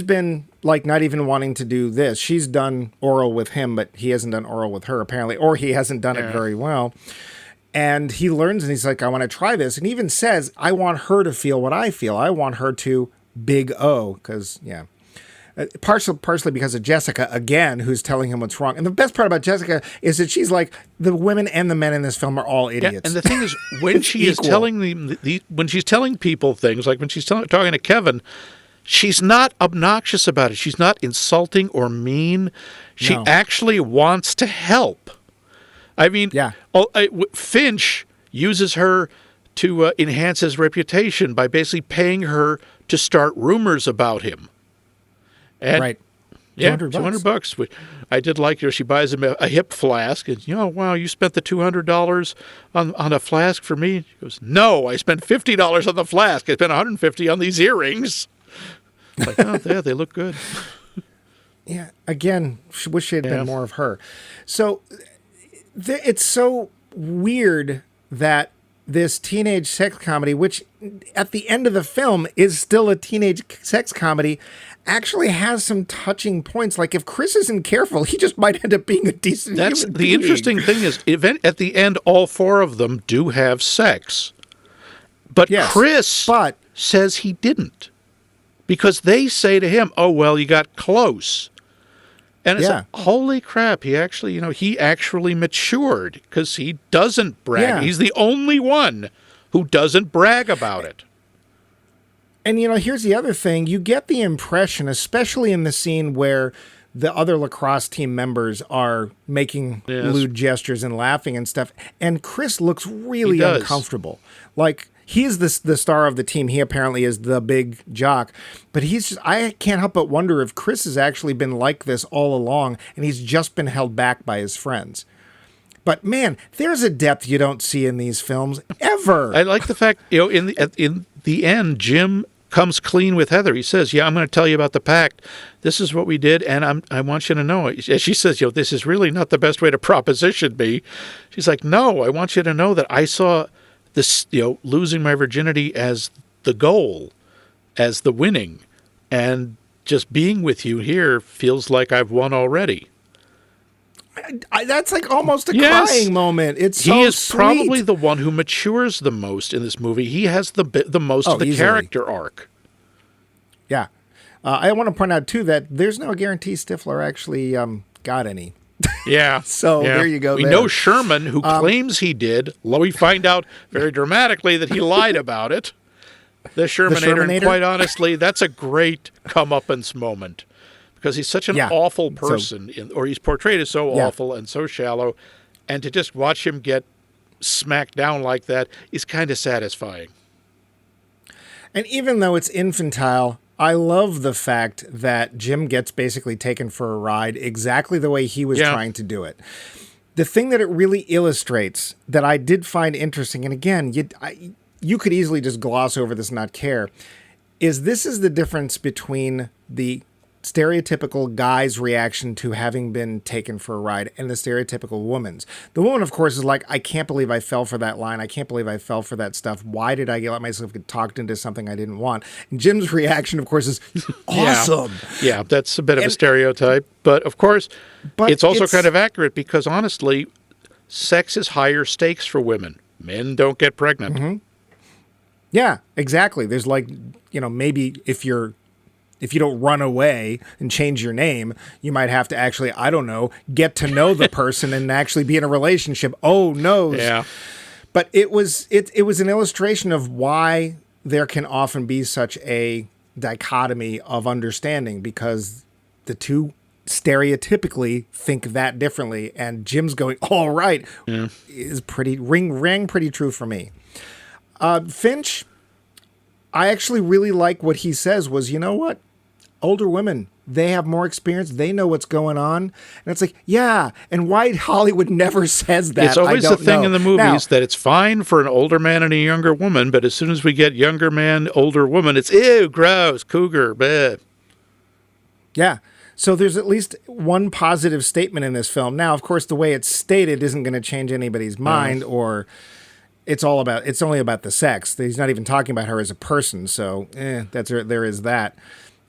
been like not even wanting to do this. She's done oral with him, but he hasn't done oral with her apparently, or he hasn't done it very well. And he learns and he's like, I want to try this. And he even says, I want her to feel what I feel. I want her to big O, because, yeah. Partially because of Jessica, again, who's telling him what's wrong. And the best part about Jessica is that she's like, the women and the men in this film are all idiots. Yeah, and the thing is, when she is telling when she's telling people things, like when she's talking to Kevin, she's not obnoxious about it. She's not insulting or mean. She actually wants to help. I mean, Finch uses her to enhance his reputation by basically paying her to start rumors about him. And, right. Yeah, $200. I did like her. She buys him a hip flask. And, wow, you spent the $200 on a flask for me? She goes, no, I spent $50 on the flask. I spent $150 on these earrings. Like, oh, yeah, they look good. Yeah, again, wish she had been more of her. So it's so weird that this teenage sex comedy, which at the end of the film is still a teenage sex comedy, actually has some touching points. Like if Chris isn't careful, he just might end up being a decent human being. The interesting thing is, at the end, all four of them do have sex. But Chris says he didn't. Because they say to him, oh, well, you got close. And it's like, holy crap, he actually matured because he doesn't brag. Yeah. He's the only one who doesn't brag about it. And, here's the other thing. You get the impression, especially in the scene where the other lacrosse team members are making lewd gestures and laughing and stuff, and Chris looks really uncomfortable. Like, he's the star of the team. He apparently is the big jock. But I can't help but wonder if Chris has actually been like this all along, and he's just been held back by his friends. But, man, there's a depth you don't see in these films, ever. I like the fact, in the end, Jim comes clean with Heather. He says, I'm going to tell you about the pact. This is what we did, and I want you to know. She says, this is really not the best way to proposition me. She's like, no, I want you to know that I saw this, losing my virginity as the goal, as the winning, and just being with you here feels like I've won already. That's like almost a crying moment. He is probably the one who matures the most in this movie. He has the most of the character arc. Yeah. I want to point out, too, that there's no guarantee Stiffler actually got any. Yeah. There you go. We know Sherman, who claims he did. We find out very dramatically that he lied about it. The Shermanator. And quite honestly, that's a great comeuppance moment. Because he's such an awful person, or he's portrayed as so awful and so shallow. And to just watch him get smacked down like that is kind of satisfying. And even though it's infantile, I love the fact that Jim gets basically taken for a ride exactly the way he was trying to do it. The thing that it really illustrates that I did find interesting, and again, you could easily just gloss over this and not care, is this is the difference between the stereotypical guy's reaction to having been taken for a ride and the stereotypical woman's. The woman, of course, is like, I can't believe I fell for that line. I can't believe I fell for that stuff. Why did I let myself get talked into something I didn't want? And Jim's reaction, of course, is awesome. Yeah, that's a bit of a stereotype. But, of course, it's also kind of accurate because, honestly, sex is higher stakes for women. Men don't get pregnant. Mm-hmm. Yeah, exactly. There's like, maybe if you don't run away and change your name, you might have to actually, I don't know, get to know the person and actually be in a relationship. Oh, no. Yeah. But it was an illustration of why there can often be such a dichotomy of understanding, because the two stereotypically think that differently. And Jim's going, all right, is rang pretty true for me. Finch, I actually really like what he says was, you know what? Older women, they have more experience. They know what's going on. And it's like, yeah. And why Hollywood never says that? It's always the thing in the movies that it's fine for an older man and a younger woman, but as soon as we get younger man, older woman, it's, ew, gross, cougar, bleh. Yeah. So there's at least one positive statement in this film. Now, of course, the way it's stated isn't going to change anybody's mind, or it's only about the sex. He's not even talking about her as a person. So there is that.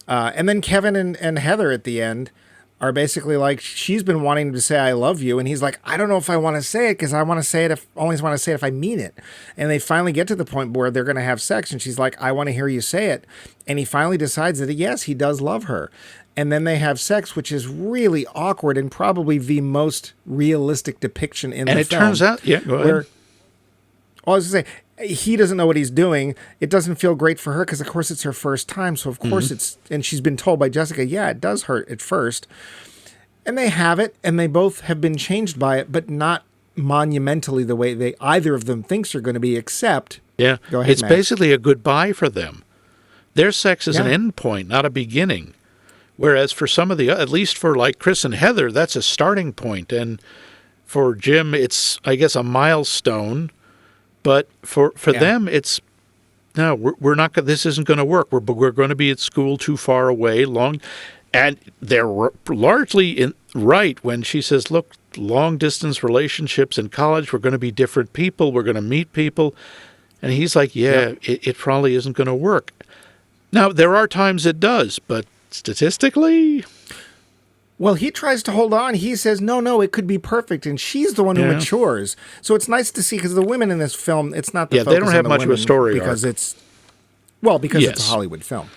And then Kevin and Heather at the end are basically like, she's been wanting to say, I love you. And he's like, I don't know if I want to say it, because I want to say it if I mean it. And they finally get to the point where they're going to have sex. And she's like, I want to hear you say it. And he finally decides that, yes, he does love her. And then they have sex, which is really awkward and probably the most realistic depiction in the film. And it turns out, go ahead. I was going to say, he doesn't know what he's doing. It doesn't feel great for her because, of course, it's her first time. So, of course, and she's been told by Jessica, yeah, it does hurt at first. And they have it, and they both have been changed by it, but not monumentally the way either of them thinks are going to be, except... Yeah, go ahead, it's Matt. Basically a goodbye for them. Their sex is an end point, not a beginning. Whereas for some of at least for like Chris and Heather, that's a starting point. And for Jim, it's, I guess, a milestone. But for them, it's, no, we're not. This isn't going to work. We're going to be at school too far away, and they're largely right when she says, "Look, long distance relationships in college. We're going to be different people. We're going to meet people," and he's like, "Yeah, it probably isn't going to work." Now there are times it does, but statistically. Well, he tries to hold on. He says, no, it could be perfect. And she's the one who matures. So it's nice to see, because the women in this film, it's not the focus they don't have much of a story because arc. it's a Hollywood film.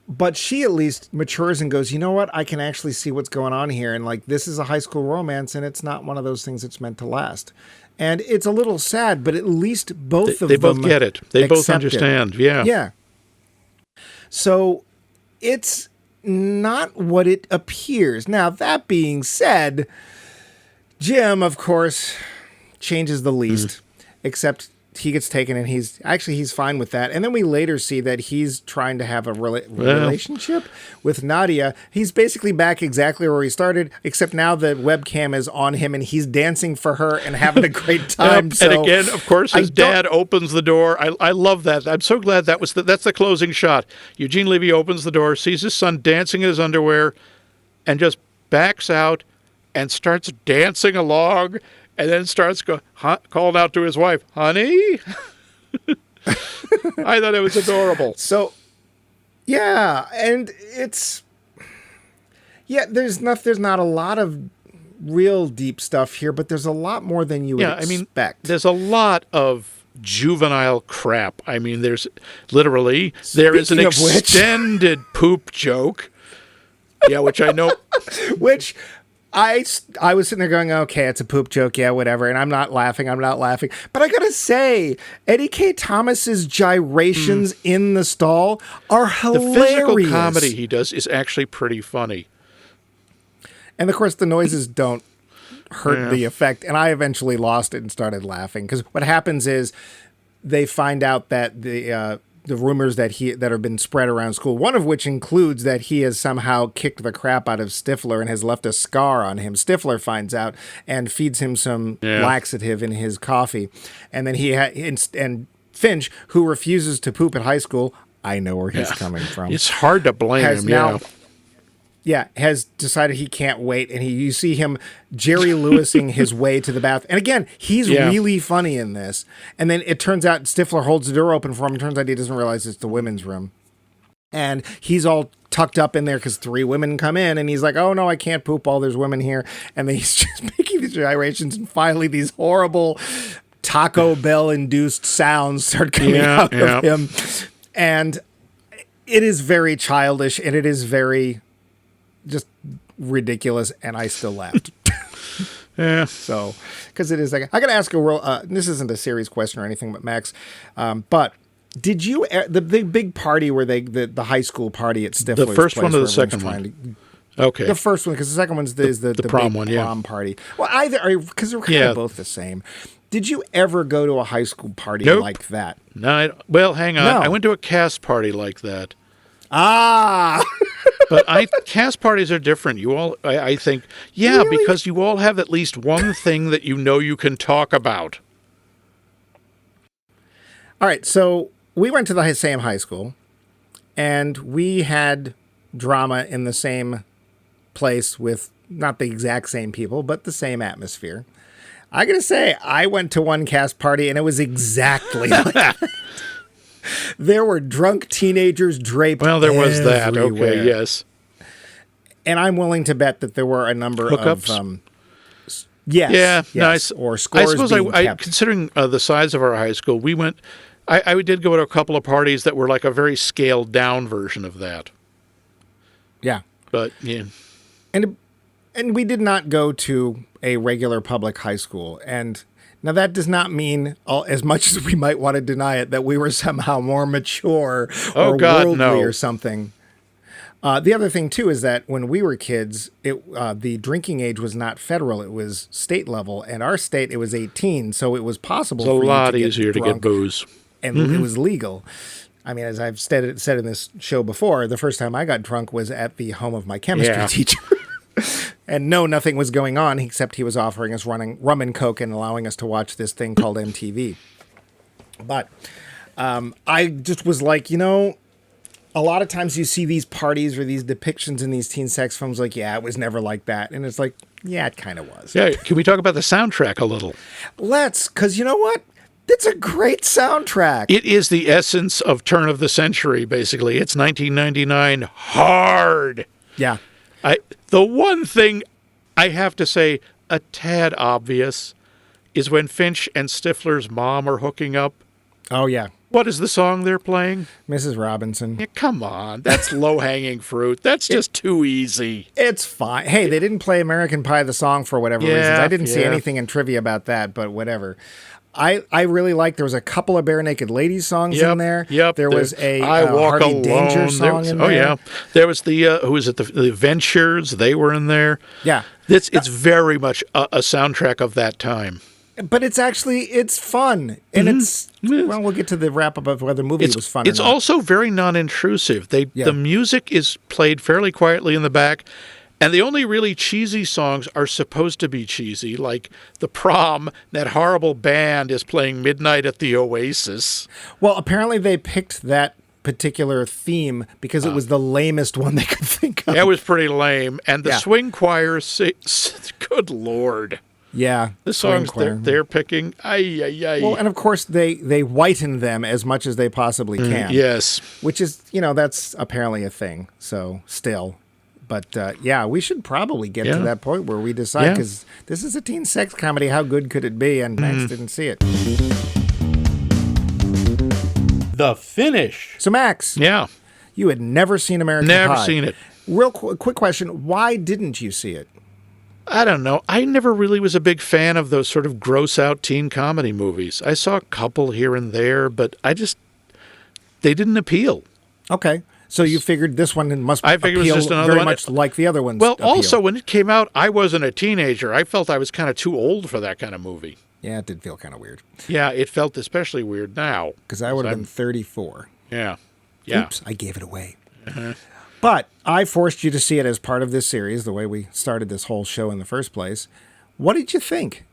But she at least matures and goes, you know what? I can actually see what's going on here. And like, this is a high school romance, and it's not one of those things that's meant to last. And it's a little sad, but at least both of them... They both get it. They both understand. Yeah. Yeah. So it's not what it appears. Now, that being said, Jim, of course, changes the least, except he gets taken, and he's fine with that. And then we later see that he's trying to have a relationship with Nadia. He's basically back exactly where he started, except now the webcam is on him, and he's dancing for her and having a great time. And again, of course, his dad opens the door. I love that. I'm so glad that's the closing shot. Eugene Levy opens the door, sees his son dancing in his underwear, and just backs out and starts dancing along. And then starts calling out to his wife, honey. I thought it was adorable. So, yeah, and it's... Yeah, there's not a lot of real deep stuff here, but there's a lot more than you would expect. There's a lot of juvenile crap. I mean, there is an extended poop joke. Yeah, which I know... Which... I was sitting there going, okay, it's a poop joke, yeah, whatever, and I'm not laughing. But I gotta say, Eddie K. Thomas's gyrations in the stall are hilarious. The physical comedy he does is actually pretty funny. And of course, the noises don't hurt the effect. And I eventually lost it and started laughing. Because what happens is they find out that the rumors that have been spread around school, one of which includes that he has somehow kicked the crap out of Stiffler and has left a scar on him. Stiffler finds out and feeds him some laxative in his coffee. And then and Finch, who refuses to poop at high school, I know where he's coming from. It's hard to blame him, has decided he can't wait, and you see him Jerry Lewising his way to the bath. And again, he's really funny in this. And then it turns out Stiffler holds the door open for him. It turns out he doesn't realize it's the women's room. And he's all tucked up in there because 3 women come in, and he's like, oh, no, I can't poop while there's women here. And then he's just making these gyrations, and finally these horrible Taco Bell-induced sounds start coming out of him. And it is very childish, and it is very just ridiculous, and I still laughed. So, because it is like, I got to ask a real, this isn't a serious question or anything, but Max, but did you, the big party where the high school party at Stiffler's the first place one or the second one? Okay. The first one, because the second one's the prom big one, prom party. Well, either, because they're kind of both the same. Did you ever go to a high school party like that? No, well, hang on. No. I went to a cast party like that. Ah! But cast parties are different. You all, I think, really? Because you all have at least one thing that you know you can talk about. All right, so we went to the same high school, and we had drama in the same place with not the exact same people, but the same atmosphere. I got to say, I went to one cast party, and it was exactly like that. There were drunk teenagers draped Well, there was that. everywhere. Okay, yes. And I'm willing to bet that there were a number hookups? of yes, or scores. I suppose considering the size of our high school, we went. I did go to a couple of parties that were like a very scaled down version of that. Yeah, but yeah, and we did not go to a regular public high school. And now that does not mean, as much as we might want to deny it, that we were somehow more mature or worldly or something. The other thing, too, is that when we were kids, the drinking age was not federal. It was state level. And our state, it was 18. So it was possible for you to get drunk. It's a lot easier to get booze. And it was legal. I mean, as I've said in this show before, the first time I got drunk was at the home of my chemistry teacher. And no, nothing was going on except he was offering us rum and Coke and allowing us to watch this thing called MTV. But I just was like, a lot of times you see these parties or these depictions in these teen sex films like, it was never like that. And it's like, it kind of was. Yeah, can we talk about the soundtrack a little? Let's, because you know what? It's a great soundtrack. It is the essence of turn of the century, basically. It's 1999 hard. Yeah. The one thing I have to say, a tad obvious, is when Finch and Stiffler's mom are hooking up. Oh, yeah. What is the song they're playing? Mrs. Robinson. Yeah, come on. That's low-hanging fruit. That's just too easy. It's fine. Hey, they didn't play American Pie, the song, for whatever reasons. I didn't see anything in trivia about that, but whatever. I really liked, there was a couple of Bare Naked Ladies songs in there. Yep. There was a I Walk Harvey Alone. Danger song in there. Oh, yeah. There was the, who was it, the Ventures, they were in there. Yeah. It's very much a soundtrack of that time. But it's fun. And well, we'll get to the wrap-up of whether the movie was fun or not. It's also very non-intrusive. The music is played fairly quietly in the back, and the only really cheesy songs are supposed to be cheesy, like The Prom, that horrible band is playing Midnight at the Oasis. Well, apparently they picked that particular theme because it was the lamest one they could think of. It was pretty lame. And the swing choir, good Lord. Yeah. The songs they're picking, Well, and of course they whiten them as much as they possibly can. Yes. Which is, that's apparently a thing. So still. But we should probably get to that point where we decide, because this is a teen sex comedy. How good could it be? And Max didn't see it. The finish. So Max. Yeah. You had never seen American Pie. Never seen it. Real quick question. Why didn't you see it? I don't know. I never really was a big fan of those sort of gross-out teen comedy movies. I saw a couple here and there, but they didn't appeal. Okay. So you figured this one must I figured it was appeal just another very one. much like the other ones. Well, appeal. also, when it came out, I wasn't a teenager. I felt I was kind of too old for that kind of movie. Yeah, it did feel kind of weird. Yeah, it felt especially weird now. Because I would have been 34. Yeah. Yeah. Oops, I gave it away. But I forced you to see it as part of this series, the way we started this whole show in the first place. What did you think?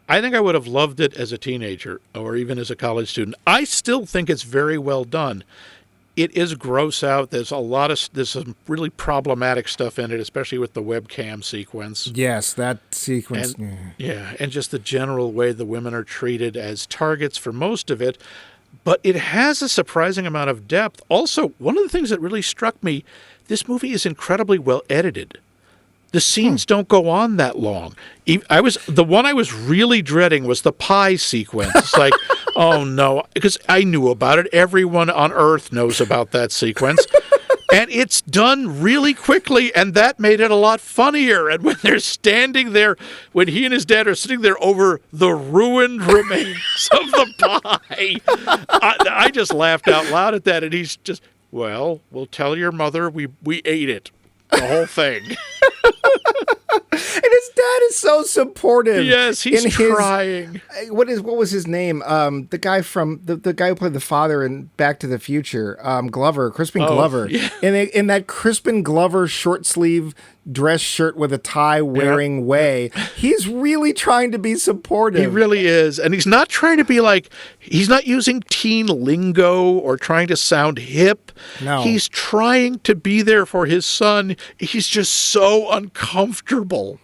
I think I would have loved it as a teenager or even as a college student. I still think it's very well done. It is gross out. There's some really problematic stuff in it, especially with the webcam sequence. Yes, that sequence. And just the general way the women are treated as targets for most of it. But it has a surprising amount of depth. Also, one of the things that really struck me, this movie is incredibly well edited. The scenes don't go on that long. The one I was really dreading was the pie sequence. It's like, oh no, because I knew about it. Everyone on Earth knows about that sequence. And it's done really quickly, and that made it a lot funnier. And when they're standing there, when he and his dad are sitting there over the ruined remains of the pie, I just laughed out loud at that. And he's just, well, we'll tell your mother we ate it, the whole thing. And his dad is so supportive. Yes, he's trying. What was his name? The guy from the guy who played the father in Back to the Future, Crispin Glover. Yeah. In that Crispin Glover short sleeve dress shirt with a tie wearing way, he's really trying to be supportive. He really is. And he's not trying to be he's not using teen lingo or trying to sound hip. No. He's trying to be there for his son. He's just so uncomfortable.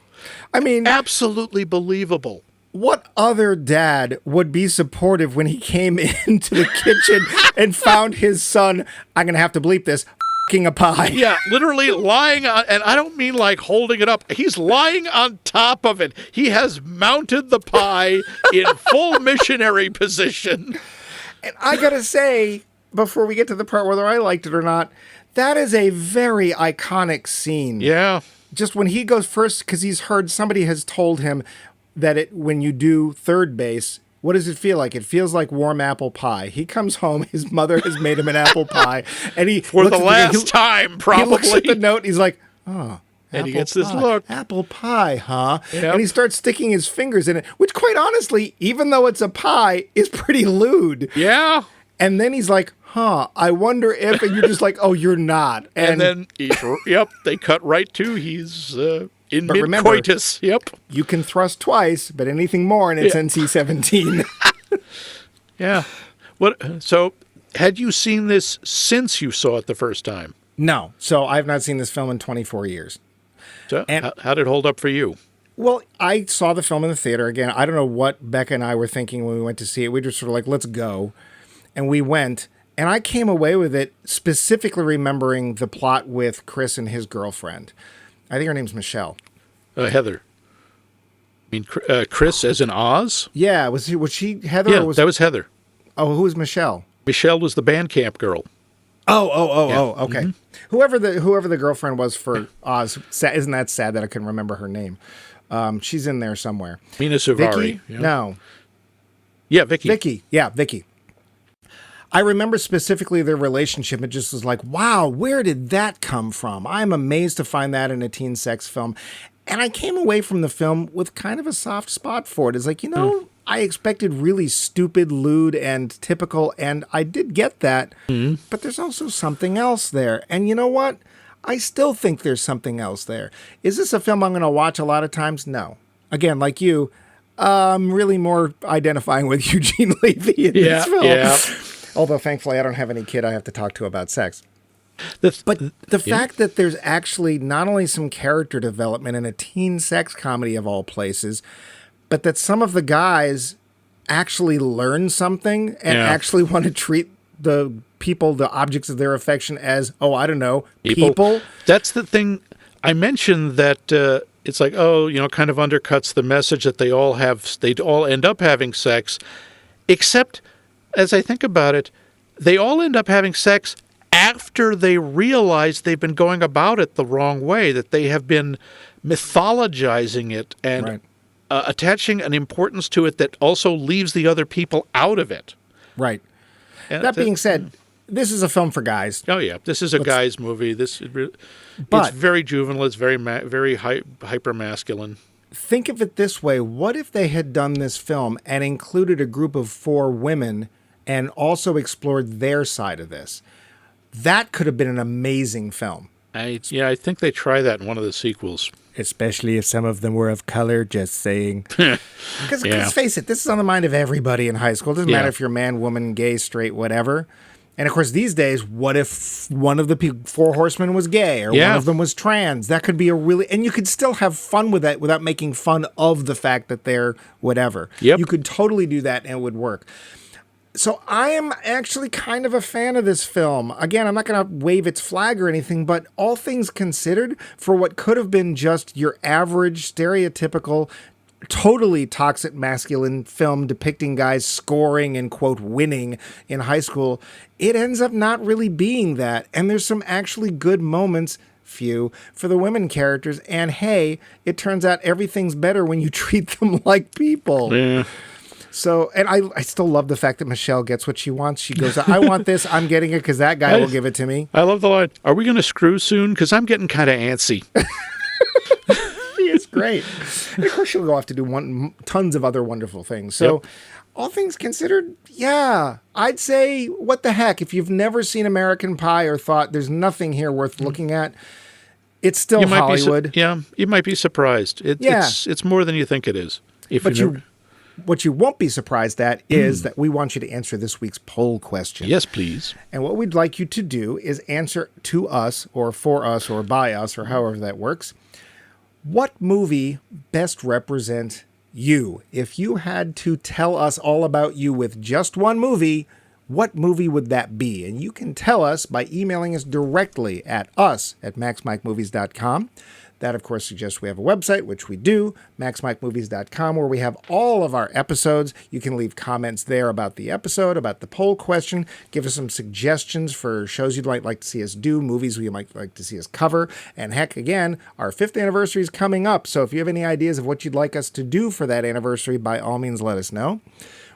I mean, absolutely believable. What other dad would be supportive when he came into the kitchen and found his son, I'm going to have to bleep this, f***ing a pie? Yeah, literally lying on, and I don't mean like holding it up. He's lying on top of it. He has mounted the pie in full missionary position. And I got to say, before we get to the part whether I liked it or not, that is a very iconic scene. Yeah. Just when he goes first, because he's heard somebody has told him that when you do third base, what does it feel like? It feels like warm apple pie. He comes home, his mother has made him an apple pie, and he for the last time, probably. He looks at the note, he's like, oh. And he gets this look. Apple pie, huh? Yep. And he starts sticking his fingers in it, which quite honestly, even though it's a pie, is pretty lewd. Yeah. And then he's like, I wonder if, and you're just like, oh, you're not. And then, they cut right to he's in mid-coitus. Yep. You can thrust twice, but anything more and it's NC-17. Yeah. So, had you seen this since you saw it the first time? No. So, I've not seen this film in 24 years. So, how did it hold up for you? Well, I saw the film in the theater. Again, I don't know what Becca and I were thinking when we went to see it. We were just sort of like, let's go. And we went. And I came away with it specifically remembering the plot with Chris and his girlfriend. I think her name's Michelle. Heather. I mean, Chris as in Oz? Yeah. Was she Heather? Yeah, or that was Heather. Oh, who was Michelle? Michelle was the band camp girl. Oh, okay. Mm-hmm. Whoever the girlfriend was for Oz, isn't that sad that I couldn't remember her name? She's in there somewhere. Mina Suvari. Vicky? Yeah. No. Yeah, Vicky. Vicky. Yeah, Vicky. I remember specifically their relationship. It just was like, wow, where did that come from? I'm amazed to find that in a teen sex film. And I came away from the film with kind of a soft spot for it. It's like, I expected really stupid, lewd, and typical, and I did get that. Mm-hmm. But there's also something else there. And you know what? I still think there's something else there. Is this a film I'm going to watch a lot of times? No. Again, like you, I'm really more identifying with Eugene Levy in this film. Yeah. Although, thankfully, I don't have any kid I have to talk to about sex. But the fact that there's actually not only some character development in a teen sex comedy of all places, but that some of the guys actually learn something and actually want to treat the people, the objects of their affection as, people. That's the thing. I mentioned that it's like, kind of undercuts the message that they all end up having sex, except... as I think about it, they all end up having sex after they realize they've been going about it the wrong way, that they have been mythologizing it and attaching an importance to it that also leaves the other people out of it. Right. That being said, this is a film for guys. Oh yeah, this is a guy's movie. It's very juvenile. It's very hyper masculine. Think of it this way. What if they had done this film and included a group of 4 women and also explored their side of this? That could have been an amazing film. I think they try that in one of the sequels. Especially if some of them were of color, just saying. Because let's face it, this is on the mind of everybody in high school. It doesn't matter if you're man, woman, gay, straight, whatever. And, of course, these days, what if one of the 4 horsemen was gay or one of them was trans? That could be and you could still have fun with that without making fun of the fact that they're whatever. Yep. You could totally do that and it would work. So I am actually kind of a fan of this film. Again, I'm not going to wave its flag or anything, but all things considered, for what could have been just your average, stereotypical, totally toxic masculine film depicting guys scoring and, quote, winning in high school, it ends up not really being that. And there's some actually good moments, few, for the women characters. And hey, it turns out everything's better when you treat them like people. Yeah. So, and I still love the fact that Michelle gets what she wants. She goes, I want this, I'm getting it because that guy will give it to me. I love the line, are we going to screw soon? Because I'm getting kind of antsy. She is great. And of course, she'll go off to do tons of other wonderful things. So, all things considered, yeah, I'd say, what the heck? If you've never seen American Pie or thought there's nothing here worth looking at, it's still Hollywood. You might be surprised. It's more than you think it is. What you won't be surprised at is that we want you to answer this week's poll question. Yes, please. And what we'd like you to do is answer to us or for us or by us or however that works. What movie best represents you? If you had to tell us all about you with just one movie, what movie would that be? And you can tell us by emailing us directly at us@maxmikemovies.com. That, of course, suggests we have a website, which we do, maxmikemovies.com, where we have all of our episodes. You can leave comments there about the episode, about the poll question, give us some suggestions for shows you'd like to see us do, movies you might like to see us cover, and heck, again, our 5th anniversary is coming up, so if you have any ideas of what you'd like us to do for that anniversary, by all means, let us know.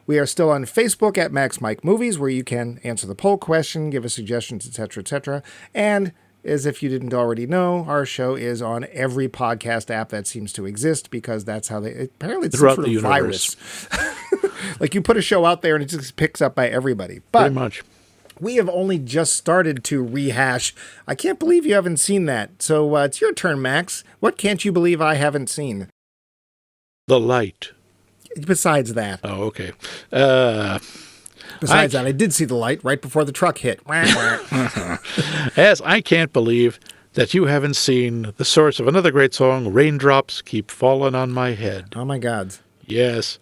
We are still on Facebook at Max Mike Movies, where you can answer the poll question, give us suggestions, etc., and as if you didn't already know, our show is on every podcast app that seems to exist because that's how apparently it's some sort of virus. Like you put a show out there and it just picks up by everybody. But very much. We have only just started to rehash. I can't believe you haven't seen that. So it's your turn, Max. What can't you believe I haven't seen? The Light. Besides that. Oh, okay. Besides that, I did see The Light right before the truck hit. As I can't believe that you haven't seen the source of another great song, Raindrops Keep Falling on My Head. Oh, my God. Yes.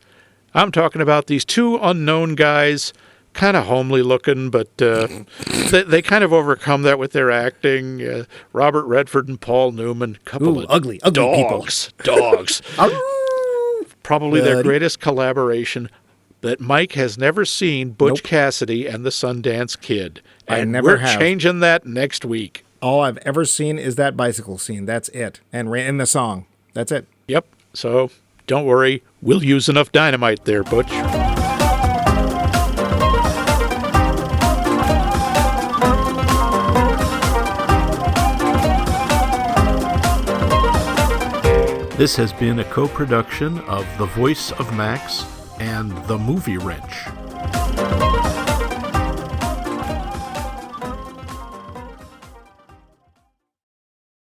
I'm talking about these 2 unknown guys, kind of homely looking, but they kind of overcome that with their acting. Robert Redford and Paul Newman. Couple of ugly dogs. people. Dogs. Probably their greatest collaboration. That Mike has never seen Butch Cassidy and the Sundance Kid. And we're changing that next week. All I've ever seen is that bicycle scene. That's it. And in the song. That's it. Yep. So don't worry. We'll use enough dynamite there, Butch. This has been a co-production of The Voice of Max and The Movie Wrench.